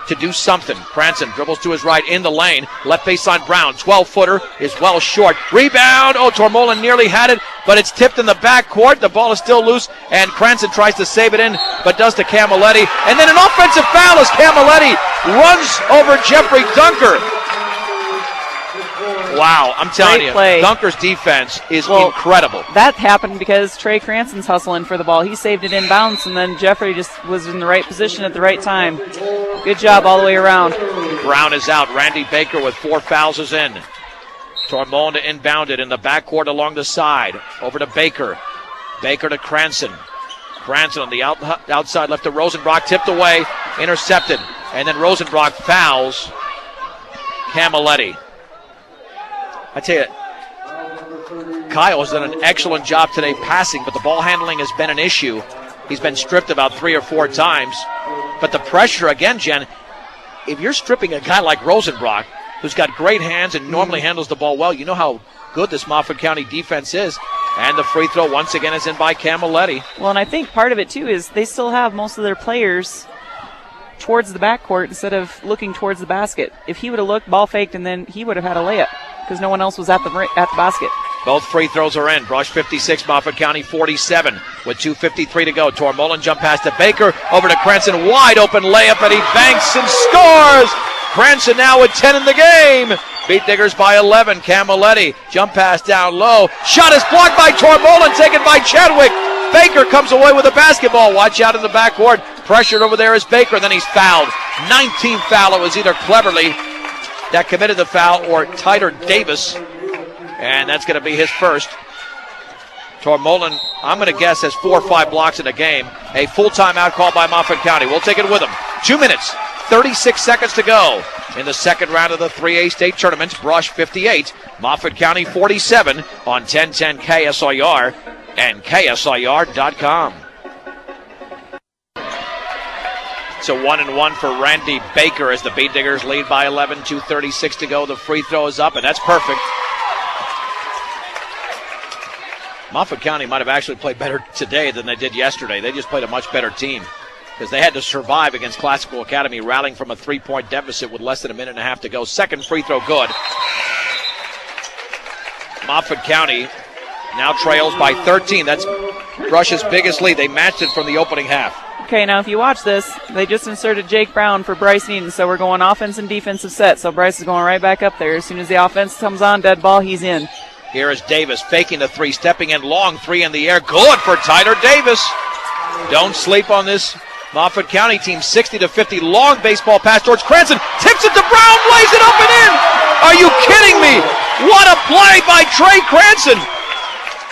to do something. Cranston dribbles to his right in the lane. Left baseline Brown. 12-footer is well short. Rebound. Oh, Tormolen nearly had it, but it's tipped in the backcourt. The ball is still loose, and Cranston tries to save it in, but does to Camilletti. And then an offensive foul as Camilletti runs over Jeffrey Dunker. Wow, I'm telling you, Dunker's defense is incredible. That happened because Trey Cranston's hustling for the ball. He saved it inbounds, and then Jeffrey just was in the right position at the right time. Good job all the way around. Brown is out. Randy Baker with 4 fouls is in. Tormolen to inbound it in the backcourt along the side. Over to Baker. Baker to Cranston. Cranston on the outside left to Rosenbrock. Tipped away. Intercepted. And then Rosenbrock fouls Camilletti. I tell you, Kyle has done an excellent job today passing, but the ball handling has been an issue. He's been stripped about 3 or 4 times. But the pressure, again, Jen, if you're stripping a guy like Rosenbrock, who's got great hands and normally handles the ball well, you know how good this Moffat County defense is. And the free throw once again is in by Camilletti. Well, and I think part of it, too, is they still have most of their players towards the backcourt instead of looking towards the basket. If he would have looked, ball faked, and then he would have had a layup because no one else was at the basket. Both free throws are in. Brush 56, Moffat County 47 with 2:53 to go. Tormolen jump pass to Baker. Over to Cranston. Wide open layup, and he banks and scores. Cranston now with 10 in the game. Beat Diggers by 11. Camilletti jump pass down low. Shot is blocked by Tormolen, taken by Chadwick. Baker comes away with a basketball. Watch out in the backcourt. Pressured over there is Baker. Then he's fouled. 19th foul. It was either Cleverly that committed the foul or Tyler Davis. And that's going to be his first. Tormolen, I'm going to guess, has 4 or 5 blocks in a game. A full timeout called by Moffat County. We'll take it with them. 2 minutes, 36 seconds to go in the second round of the 3A state tournament. Brush 58, Moffat County 47 on 1010 KSIR and KSIR.com. It's a 1-and-1 for Randy Baker as the Beat Diggers lead by 11, 2:36 to go. The free throw is up, and that's perfect. Moffat County might have actually played better today than they did yesterday. They just played a much better team because they had to survive against Classical Academy, rallying from a 3-point deficit with less than a minute and a half to go. Second free throw good. Moffat County now trails by 13. That's Brush's biggest lead. They matched it from the opening half. Okay, now if you watch this, they just inserted Jake Brown for Bryce Eaton, so we're going offense and defensive set. So Bryce is going right back up there. As soon as the offense comes on, dead ball, he's in. Here is Davis faking the 3, stepping in long 3 in the air. Good for Tyler Davis. Don't sleep on this Moffat County team. 60-50 long baseball pass towards Cranston. Tips it to Brown, lays it up and in. Are you kidding me? What a play by Trey Cranston.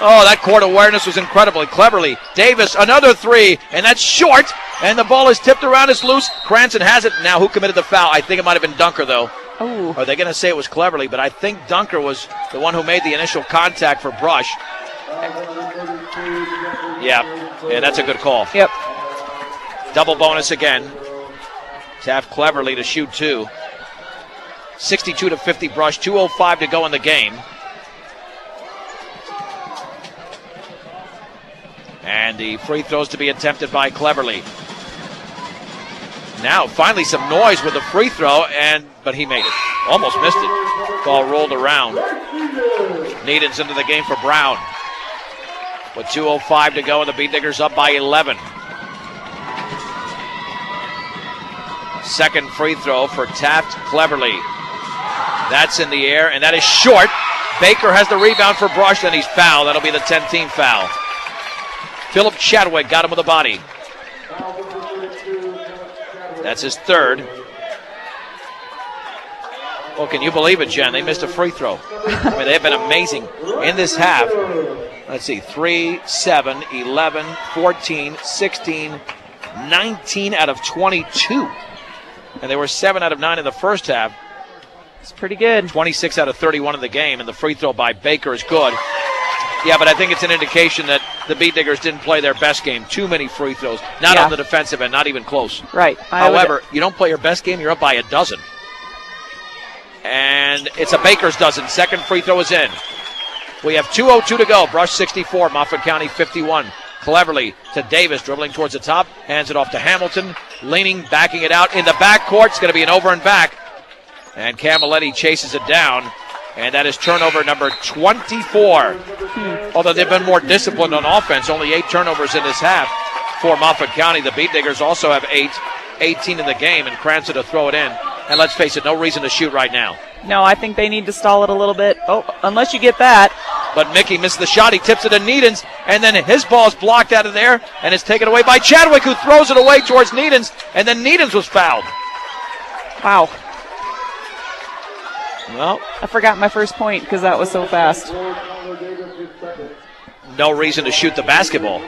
Oh, that court awareness was incredibly cleverly. Davis, another 3, and that's short. And the ball is tipped around, it's loose. Cranston has it. Now, who committed the foul? I think it might have been Dunker, though. Oh. Are they going to say it was Cleverly? But I think Dunker was the one who made the initial contact for Brush. Yeah. And that's a good call. Yep. Double bonus again. Taft cleverly to shoot 2. 62-50 Brush, 2:05 to go in the game. And the free throws to be attempted by Cleverly. Now finally some noise with the free throw, but he made it. Almost missed it. Ball rolled around. Needens into the game for Brown. With 2:05 to go, and the Beat Diggers up by 11. Second free throw for Taft Cleverly. That's in the air, and that is short. Baker has the rebound for Brush, and he's fouled. That'll be the 10th-team foul. Philip Chadwick got him with the body. That's his third. Well, can you believe it, Jen? They missed a free throw. I mean, they've been amazing in this half. Let's see, 3, 7, 11, 14, 16, 19 out of 22. And they were 7 out of 9 in the first half. It's pretty good. 26 out of 31 in the game, and the free throw by Baker is good. Yeah, but I think it's an indication that the Beat Diggers didn't play their best game. Too many free throws. Not on the defensive end, not even close. Right. However, you don't play your best game, you're up by a dozen. And it's a Baker's dozen. Second free throw is in. We have 2:02 to go. Brush 64, Moffat County 51. Cleverly to Davis, dribbling towards the top. Hands it off to Hamilton. Leaning, backing it out in the backcourt. It's going to be an over and back. And Camilletti chases it down. And that is turnover number 24. Although they've been more disciplined on offense, only 8 turnovers in this half for Moffat County. The Beat Diggers also have 18 in the game, and Cranston to throw it in. And let's face it, no reason to shoot right now. No, I think they need to stall it a little bit. Oh, unless you get that. But Mickey missed the shot. He tips it to Needens, and then his ball is blocked out of there, and it's taken away by Chadwick, who throws it away towards Needens, and then Needens was fouled. Wow. Well, I forgot my first point because that was so fast. No reason to shoot the basketball.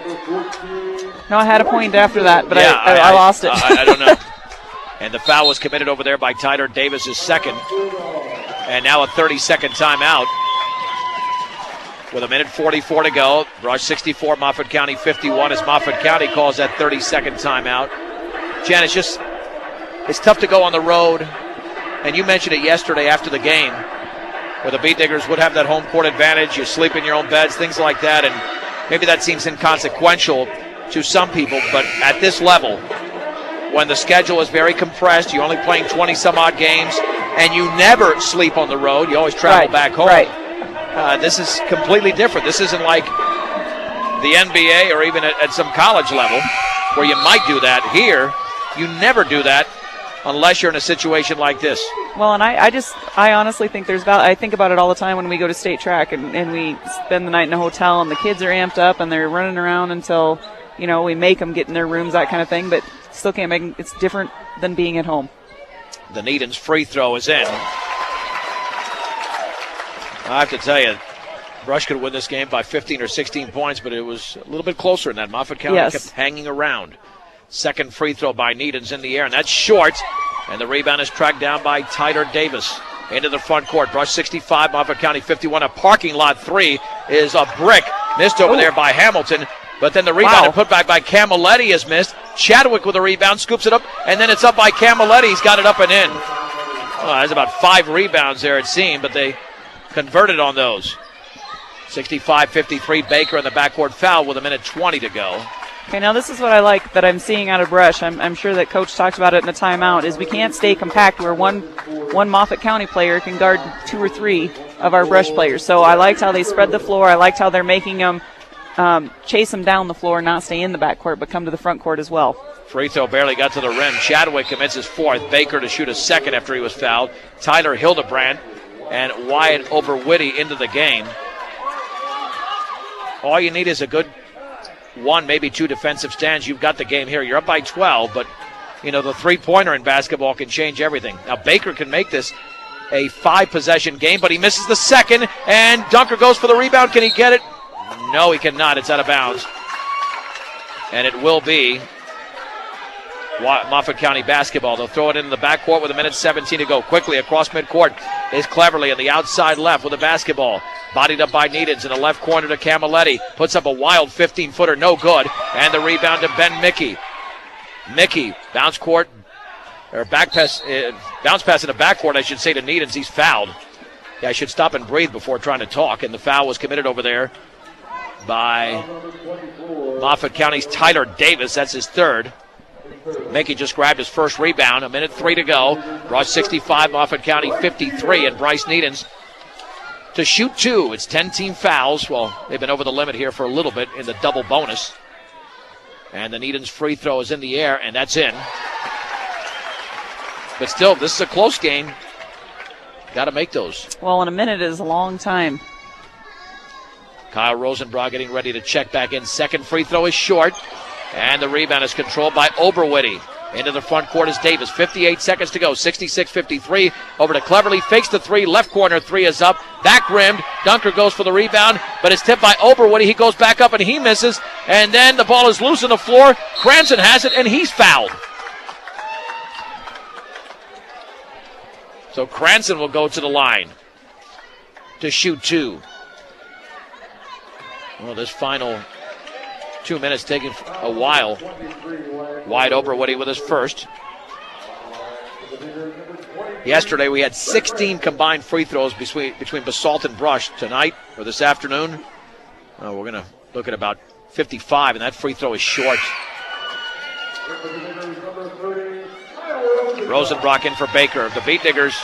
No, I had a point after that, but yeah, I lost it. I don't know. And the foul was committed over there by Tyler Davis' second. And now a 30-second timeout. With 1:44 to go. Brush 64, Moffat County 51 as Moffat County calls that 30-second timeout. Jen, it's tough to go on the road. And you mentioned it yesterday after the game, where the Beat Diggers would have that home court advantage. You sleep in your own beds, things like that. And maybe that seems inconsequential to some people. But at this level, when the schedule is very compressed, you're only playing 20-some-odd games, and you never sleep on the road. You always travel back home. Right. This is completely different. This isn't like the NBA or even at some college level where you might do that. Here, you never do that unless you're in a situation like this. Well, and I honestly think there's value. I think about it all the time when we go to state track and we spend the night in a hotel, and the kids are amped up and they're running around until, we make them get in their rooms, that kind of thing, but still can't make them. It's different than being at home. The Needens free throw is in. I have to tell you, Brush could win this game by 15 or 16 points, but it was a little bit closer than that. Moffat County kept hanging around. Second free throw by Needens in the air, and that's short. And the rebound is tracked down by Tyler Davis. Into the front court. Brush 65, Moffat County 51. A parking lot three is a brick. Missed over there by Hamilton. But then the rebound and put back by Camilletti is missed. Chadwick with a rebound, scoops it up, and then it's up by Camilletti. He's got it up and in. Well, there's about 5 rebounds there, it seemed, but they converted on those. 65-53, Baker in the backcourt foul with 1:20 to go. Okay, now this is what I like that I'm seeing out of Brush. I'm sure that Coach talked about it in the timeout, is we can't stay compact where one Moffat County player can guard 2 or 3 of our Brush players. So I liked how they spread the floor. I liked how they're making them chase them down the floor, not stay in the backcourt, but come to the front court as well. Free throw barely got to the rim. Chadwick commits his 4th. Baker to shoot a second after he was fouled. Tyler Hildebrand and Wyatt Overwitty into the game. All you need is a good 1, maybe 2 defensive stands. You've got the game here. You're up by 12, but, the three-pointer in basketball can change everything. Now, Baker can make this a 5-possession game, but he misses the second, and Dunker goes for the rebound. Can he get it? No, he cannot. It's out of bounds. And it will be Moffat County basketball. They'll throw it into the backcourt with 1:17 to go. Quickly across midcourt is Cleverly on the outside left with the basketball. Bodied up by Needens in the left corner to Camilletti. Puts up a wild 15-footer, no good. And the rebound to Ben Mickey. Mickey, bounce pass in the backcourt, I should say, to Needens. He's fouled. Yeah, I should stop and breathe before trying to talk. And the foul was committed over there by Moffat County's Tyler Davis. That's his third. Mickey just grabbed his first rebound. 1:03 to go. Brush 65, Moffat County 53. And Bryce Needens to shoot 2. It's 10 team fouls. Well, they've been over the limit here for a little bit in the double bonus. And the Needens free throw is in the air, and that's in. But still, this is a close game. Got to make those. Well, and a minute is a long time. Kyle Rosenbrock getting ready to check back in. Second free throw is short. And the rebound is controlled by Oberwitty. Into the front court is Davis. 58 seconds to go. 66-53. Over to Cleverly. Fakes the three. Left corner three is up. Back rimmed. Dunker goes for the rebound, but it's tipped by Oberwitty. He goes back up and he misses. And then the ball is loose on the floor. Cranston has it and he's fouled. So Cranston will go to the line to shoot 2. Well, this final 2 minutes taking a while. Wide Oberwitty with his first. Yesterday we had 16 combined free throws between Basalt and Brush. Tonight, or this afternoon, we're going to look at about 55, and that free throw is short. Rosenbrock in for Baker. The Beat Diggers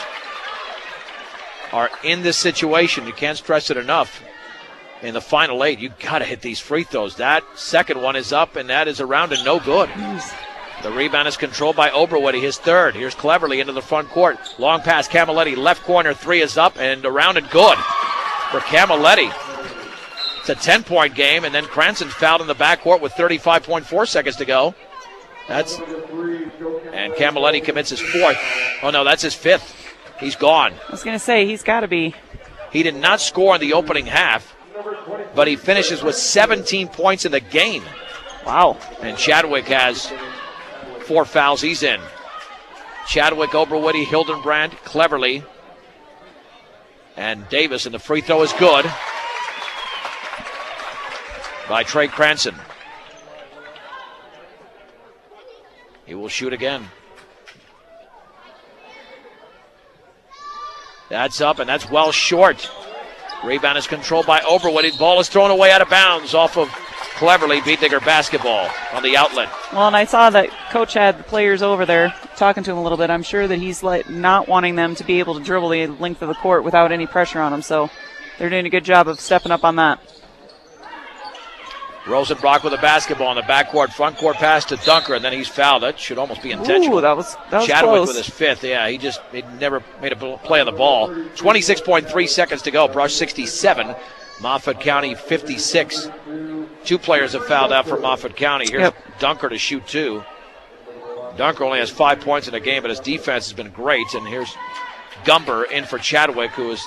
are in this situation. You can't stress it enough. In the final 8, you got to hit these free throws. That second one is up, and that is around and no good. The rebound is controlled by Oberwitty, his third. Here's Cleverly into the front court. Long pass, Camilletti, left corner, 3 is up, and around and good for Camilletti. It's a 10-point game, and then Cranston fouled in the backcourt with 35.4 seconds to go. And Camilletti commits his 4th. Oh, no, that's his 5th. He's gone. I was going to say, he's got to be. He did not score in the opening half, but he finishes with 17 points in the game. Wow. And Chadwick has 4 fouls. He's in. Chadwick, Oberwitty, Hildenbrand, Cleverly, and Davis. And the free throw is good by Trey Cranston. He will shoot again. That's up, and that's well short. Rebound is controlled by Oberwitty. The ball is thrown away out of bounds off of Cleverly. Beat Digger basketball on the outlet. Well, and I saw that Coach had the players over there talking to him a little bit. I'm sure that he's not wanting them to be able to dribble the length of the court without any pressure on them. So they're doing a good job of stepping up on that. Rosenbrock with the basketball in the backcourt, front court pass to Dunker, and then he's fouled. That should almost be intentional. Ooh, that was Chadwick close. with his 5th. Yeah, he never made a play on the ball. 26.3 seconds to go. Brush 67, Moffat County 56. 2 players have fouled out for Moffat County. Here's Dunker to shoot 2. Dunker only has 5 points in the game, but his defense has been great. And here's Gumber in for Chadwick, who has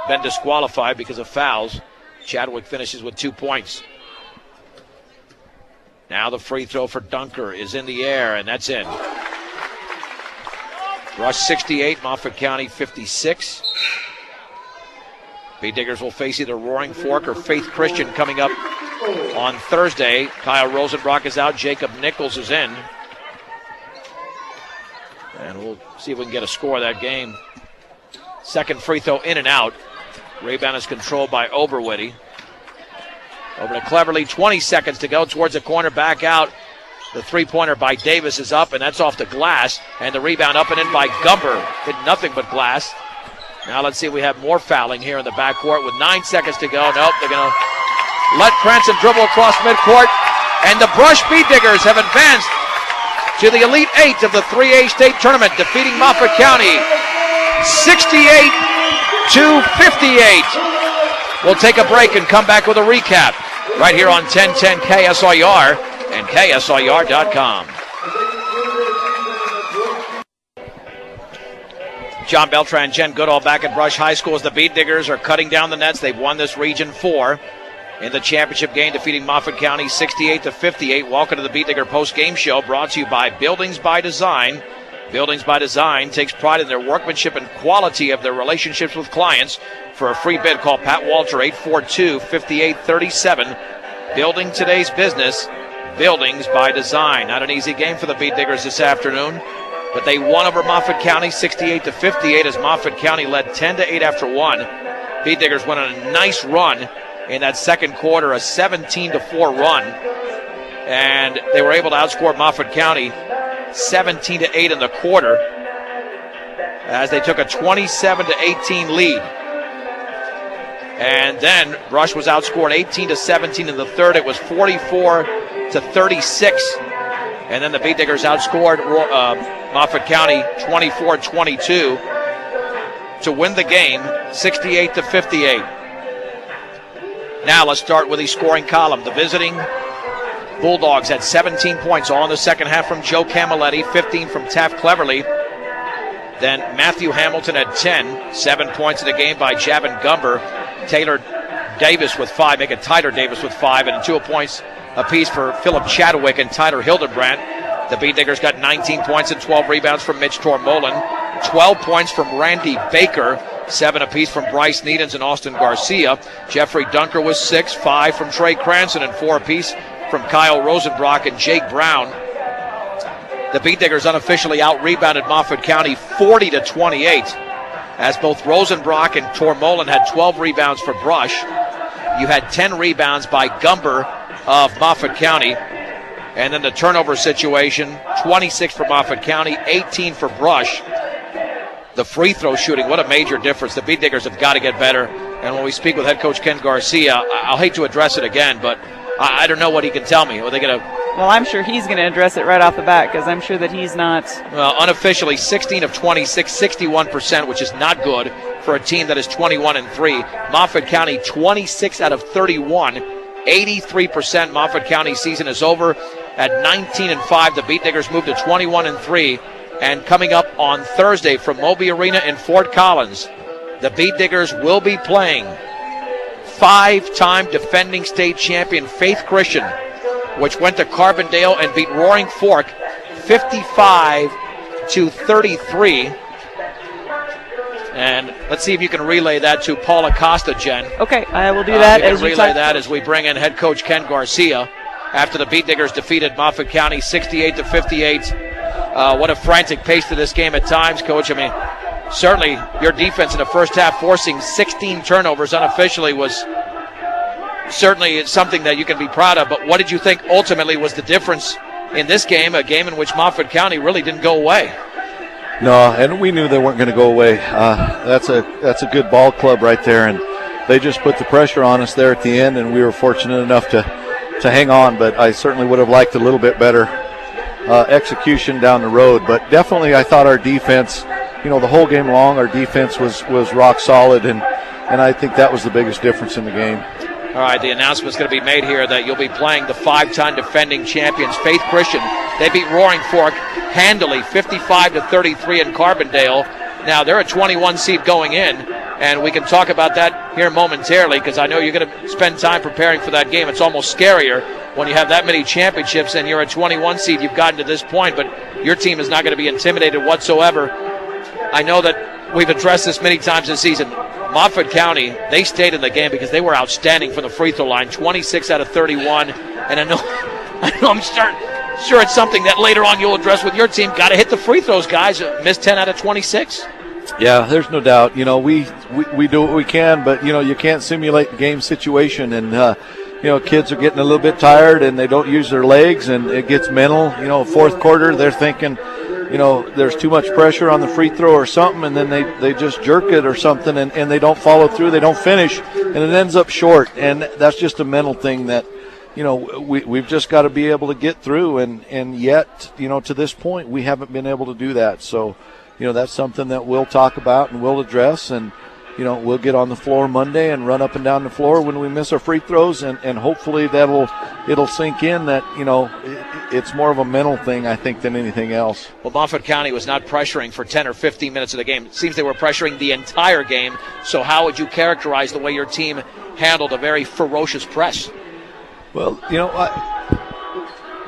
been disqualified because of fouls. Chadwick finishes with 2 points. Now the free throw for Dunker is in the air, and that's in. Rush 68, Moffat County 56. Beat Diggers will face either Roaring Fork or Faith Christian coming up on Thursday. Kyle Rosenbrock is out. Jacob Nichols is in. And we'll see if we can get a score of that game. Second free throw in and out. Rebound is controlled by Oberwitty. Over to Cleverly, 20 seconds to go towards the corner, back out. The three-pointer by Davis is up, and that's off the glass. And the rebound up and in by Gumber. Hit nothing but glass. Now let's see if we have more fouling here in the backcourt with 9 seconds to go. Nope, they're going to let Cranston dribble across midcourt. And the Brush Beat Diggers have advanced to the Elite 8 of the 3A state tournament, defeating Moffat County 68-58. We'll take a break and come back with a recap right here on 1010 KSIR and KSIR.com. John Beltran, Jen Goodall back at Brush High School as the Beat Diggers are cutting down the nets. They've won this Region 4. in the championship game, defeating Moffat County 68-58. Welcome to the Beat Digger post-game show, brought to you by Buildings by Design. Buildings by Design takes pride in their workmanship and quality of their relationships with clients. For a free bid, call Pat Walter, 842-5837. Building today's business, Buildings by Design. Not an easy game for the Beat Diggers this afternoon, but they won over Moffat County 68-58 as Moffat County led 10-8 after one. Beat Diggers went on a nice run in that second quarter, a 17-4 run, and they were able to outscore Moffat County 17-8 in the quarter as they took a 27-18 lead. And then Brush was outscored 18-17 in the third. It was 44-36. And then the Beat Diggers outscored Moffat County 24-22 to win the game 68-58. Now let's start with the scoring column. The visiting Bulldogs had 17 points, all in the second half from Joe Camilletti, 15 from Taft Cleverly. Then Matthew Hamilton had 10, 7 points in the game by Javin Gumber. Taylor Davis with 5, making Tyler Davis with 5, and 2 points apiece for Philip Chadwick and Tyler Hildenbrandt. The Beat Diggers got 19 points and 12 rebounds from Mitch Tormolen, 12 points from Randy Baker, 7 apiece from Bryce Needens and Austin Garcia. Jeffrey Dunker was 6, 5 from Trey Cranston, and 4 apiece from Kyle Rosenbrock and Jake Brown. The Beat Diggers unofficially out-rebounded Moffat County 40-28, as both Rosenbrock and Tormolen had 12 rebounds for Brush. You had 10 rebounds by Gumber of Moffat County. And then the turnover situation, 26 for Moffat County, 18 for Brush. The free throw shooting, what a major difference. The Beat Diggers have got to get better. And when we speak with head coach Ken Garcia, I'll hate to address it again, but I don't know what he can tell me. Are they going to... Well, I'm sure he's going to address it right off the bat, because I'm sure that he's not... Well, unofficially, 16 of 26, 61%, which is not good for a team that is 21-3. Moffat County, 26 out of 31, 83%. Moffat County season is over at 19-5. The Beat Diggers move to 21-3. And coming up on Thursday from Moby Arena in Fort Collins, the Beat Diggers will be playing 5-time defending state champion Faith Christian, which went to Carbondale and beat Roaring Fork 55-33. And let's see if you can relay that to Paul Acosta, Jen. Okay, I will do that. As relay that as we bring in head coach Ken Garcia after the Beat Diggers defeated Moffat County 68-58. What a frantic pace to this game at times, Coach. I mean, certainly your defense in the first half forcing 16 turnovers unofficially was certainly something that you can be proud of. But what did you think ultimately was the difference in this game, a game in which Moffat County really didn't go away? No, and we knew they weren't going to go away. That's a good ball club right there, and they just put the pressure on us there at the end, and we were fortunate enough to hang on. But I certainly would have liked a little bit better execution down the road. But definitely I thought our defense, the whole game long, our defense was rock solid, and I think that was the biggest difference in the game. All right, the announcement's going to be made here that you'll be playing the 5-time defending champions, Faith Christian. They beat Roaring Fork handily, 55-33 in Carbondale. Now, they're a 21 seed going in, and we can talk about that here momentarily because I know you're going to spend time preparing for that game. It's almost scarier when you have that many championships and you're a 21 seed. You've gotten to this point, but your team is not going to be intimidated whatsoever. I know that we've addressed this many times this season. Moffat County, they stayed in the game because they were outstanding from the free throw line, 26 out of 31. And I know I'm sure it's something that later on you'll address with your team. Got to hit the free throws, guys. Missed 10 out of 26. Yeah, there's no doubt. We do what we can, but, you can't simulate the game situation. And, kids are getting a little bit tired and they don't use their legs and it gets mental. Fourth quarter, they're thinking, there's too much pressure on the free throw or something, and then they just jerk it or something, and they don't follow through, they don't finish, and it ends up short. And that's just a mental thing that, we've just got to be able to get through, and yet, to this point, we haven't been able to do that. So, that's something that we'll talk about and we'll address, and, we'll get on the floor Monday and run up and down the floor when we miss our free throws, and hopefully it'll sink in that, it's more of a mental thing, I think, than anything else. Well, Moffat County was not pressuring for 10 or 15 minutes of the game. It seems they were pressuring the entire game. So how would you characterize the way your team handled a very ferocious press? Well,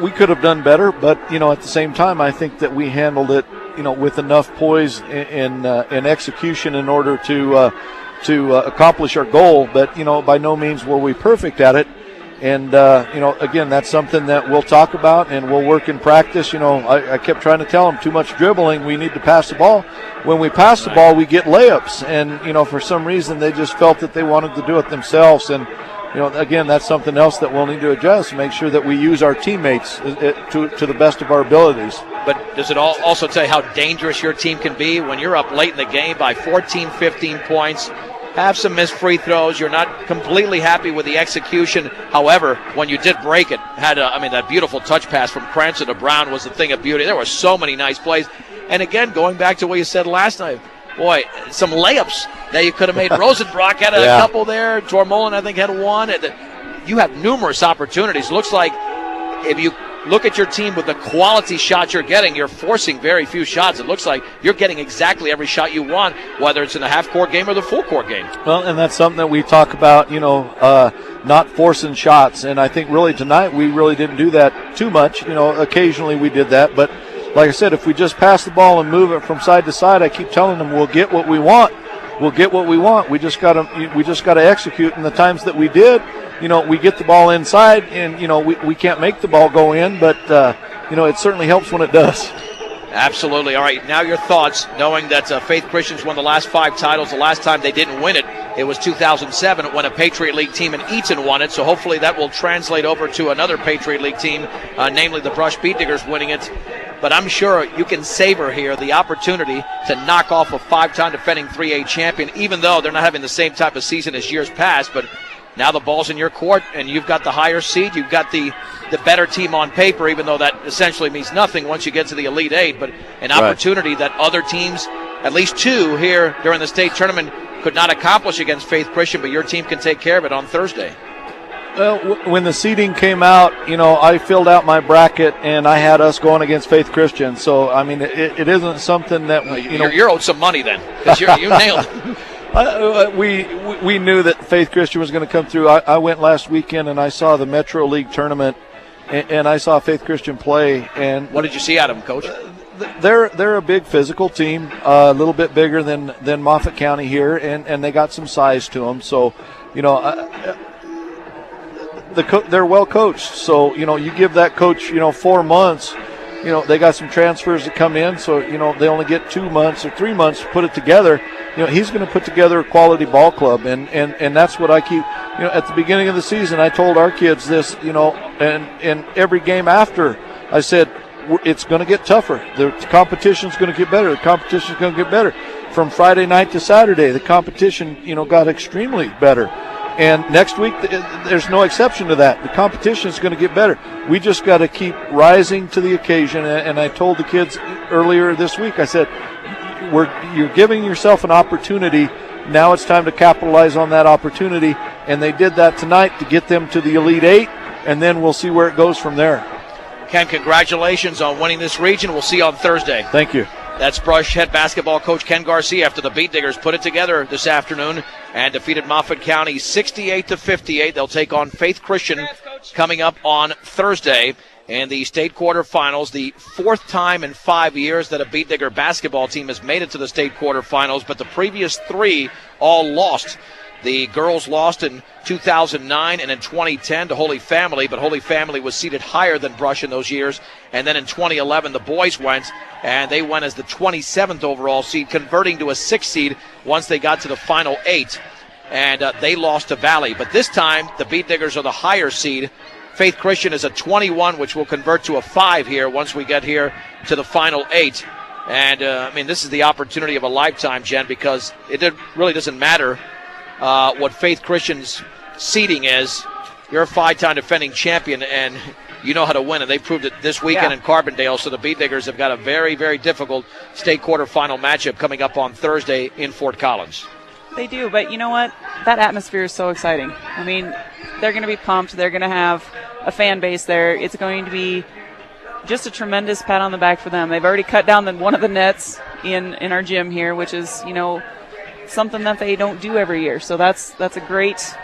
we could have done better, but, at the same time, I think that we handled it, with enough poise and execution in order to accomplish our goal. But, by no means were we perfect at it. And, again, that's something that we'll talk about and we'll work in practice. I kept trying to tell them too much dribbling. We need to pass the ball. When we pass the ball, we get layups. And, for some reason, they just felt that they wanted to do it themselves. And, again, that's something else that we'll need to adjust, make sure that we use our teammates to the best of our abilities. But does it also tell you how dangerous your team can be when you're up late in the game by 14, 15 points, have some missed free throws, you're not completely happy with the execution. However, when you did break it, that beautiful touch pass from Cranston to Brown was a thing of beauty. There were so many nice plays. And again, going back to what you said last night, boy, some layups that you could have made. Rosenbrock had a couple there. Tormolin, I think, had one. You have numerous opportunities. Looks like if you look at your team with the quality shots you're getting, you're forcing very few shots. It looks like you're getting exactly every shot you want, whether it's in the half-court game or the full-court game. Well, and that's something that we talk about, not forcing shots. And I think really tonight we really didn't do that too much. Occasionally we did that. But like I said, if we just pass the ball and move it from side to side, I keep telling them we'll get what we want. We'll get what we want. We just got to execute. And the times that we did, we get the ball inside, and we can't make the ball go in, but it certainly helps when it does. Absolutely. All right, now your thoughts, knowing that Faith Christian's won the last 5 titles. The last time they didn't win it, it was 2007 when a Patriot League team in Eaton won it. So hopefully that will translate over to another Patriot League team, namely the Brush Beat Diggers winning it. But I'm sure you can savor here the opportunity to knock off a 5-time defending 3A champion, even though they're not having the same type of season as years past. But now the ball's in your court, and you've got the higher seed. You've got the better team on paper, even though that essentially means nothing once you get to the Elite Eight. But an opportunity that other teams, at least 2 here during the state tournament, could not accomplish against Faith Christian, but your team can take care of it on Thursday. Well, when the seeding came out, I filled out my bracket, and I had us going against Faith Christian. So, it isn't something that you're owed some money then, because you nailed it. We knew that Faith Christian was going to come through. I went last weekend and I saw the Metro League tournament, and I saw Faith Christian play. And what did you see out of them, Coach? They're a big physical team, a little bit bigger than Moffat County here, and they got some size to them. So, they're well coached. So, you give that coach, 4 months. They got some transfers that come in, so, they only get 2 months or 3 months to put it together. He's going to put together a quality ball club, and that's what I keep, at the beginning of the season, I told our kids this, and every game after, I said, it's going to get tougher. The competition's going to get better. The competition's going to get better. From Friday night to Saturday, the competition, got extremely better. And next week, there's no exception to that. The competition is going to get better. We just got to keep rising to the occasion. And I told the kids earlier this week, I said, you're giving yourself an opportunity. Now it's time to capitalize on that opportunity. And they did that tonight to get them to the Elite Eight, and then we'll see where it goes from there. Ken, congratulations on winning this region. We'll see you on Thursday. Thank you. That's Brush head basketball coach Ken Garcia after the Beat Diggers put it together this afternoon and defeated Moffat County 68-58. They'll take on Faith Christian coming up on Thursday in the state quarterfinals. The 4th time in 5 years that a Beat Digger basketball team has made it to the state quarterfinals, but the previous 3 all lost. The girls lost in 2009 and in 2010 to Holy Family, but Holy Family was seated higher than Brush in those years. And then in 2011, the boys went, and they went as the 27th overall seed, converting to a 6th seed once they got to the final 8. And they lost to Valley. But this time, the Beat Diggers are the higher seed. Faith Christian is a 21, which will convert to a 5 here once we get here to the final 8. And, this is the opportunity of a lifetime, Jen, because it really doesn't matter what Faith Christian's seeding is. You're a 5-time defending champion, and you know how to win, and they proved it this weekend in Carbondale. So the Beat Diggers have got a very, very difficult state quarterfinal matchup coming up on Thursday in Fort Collins. They do, but you know what? That atmosphere is so exciting. I mean, they're going to be pumped. They're going to have a fan base there. It's going to be just a tremendous pat on the back for them. They've already cut down one of the nets in our gym here, which is, something that they don't do every year. So that's a great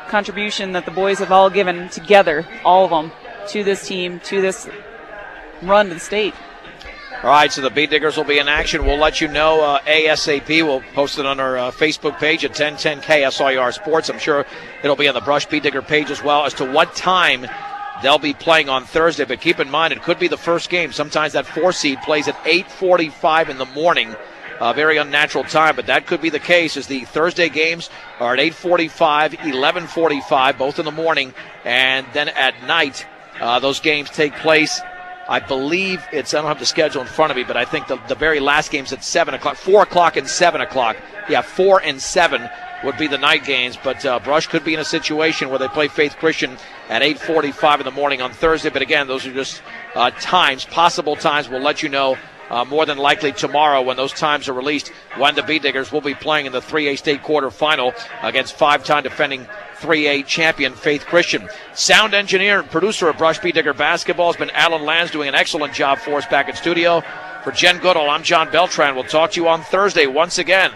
contribution that the boys have all given together, all of them, to this team, to this run to the state. All right, so the Bee Diggers will be in action. We'll let you know ASAP. We'll post it on our Facebook page at 1010 KSIR Sports. I'm sure it'll be on the Brush Bee Digger page as well as to what time they'll be playing on Thursday. But keep in mind, it could be the first game. Sometimes that 4 seed plays at 8:45 in the morning. A very unnatural time, but that could be the case as the Thursday games are at 8:45, 11:45, both in the morning, and then at night those games take place. I believe I don't have the schedule in front of me, but I think the very last game's at 7 o'clock, 4 o'clock and 7 o'clock. Yeah, 4 and 7 would be the night games, but Brush could be in a situation where they play Faith Christian at 8:45 in the morning on Thursday. But again, those are just possible times. We'll let you know more than likely tomorrow when those times are released, when the Bee Diggers will be playing in the 3A state quarterfinal against 5-time defending 3A champion Faith Christian. Sound engineer and producer of Brush Bee Digger basketball has been Alan Lanz, doing an excellent job for us back in studio. For Jen Goodall, I'm John Beltran. We'll talk to you on Thursday once again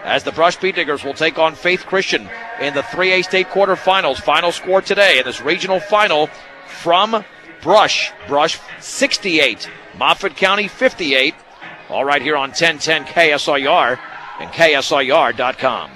as the Brush Bee Diggers will take on Faith Christian in the 3A state quarterfinals. Final score today in this regional final from Brush 68, Moffat County 58. All right here on 1010 KSIR and KSIR.com.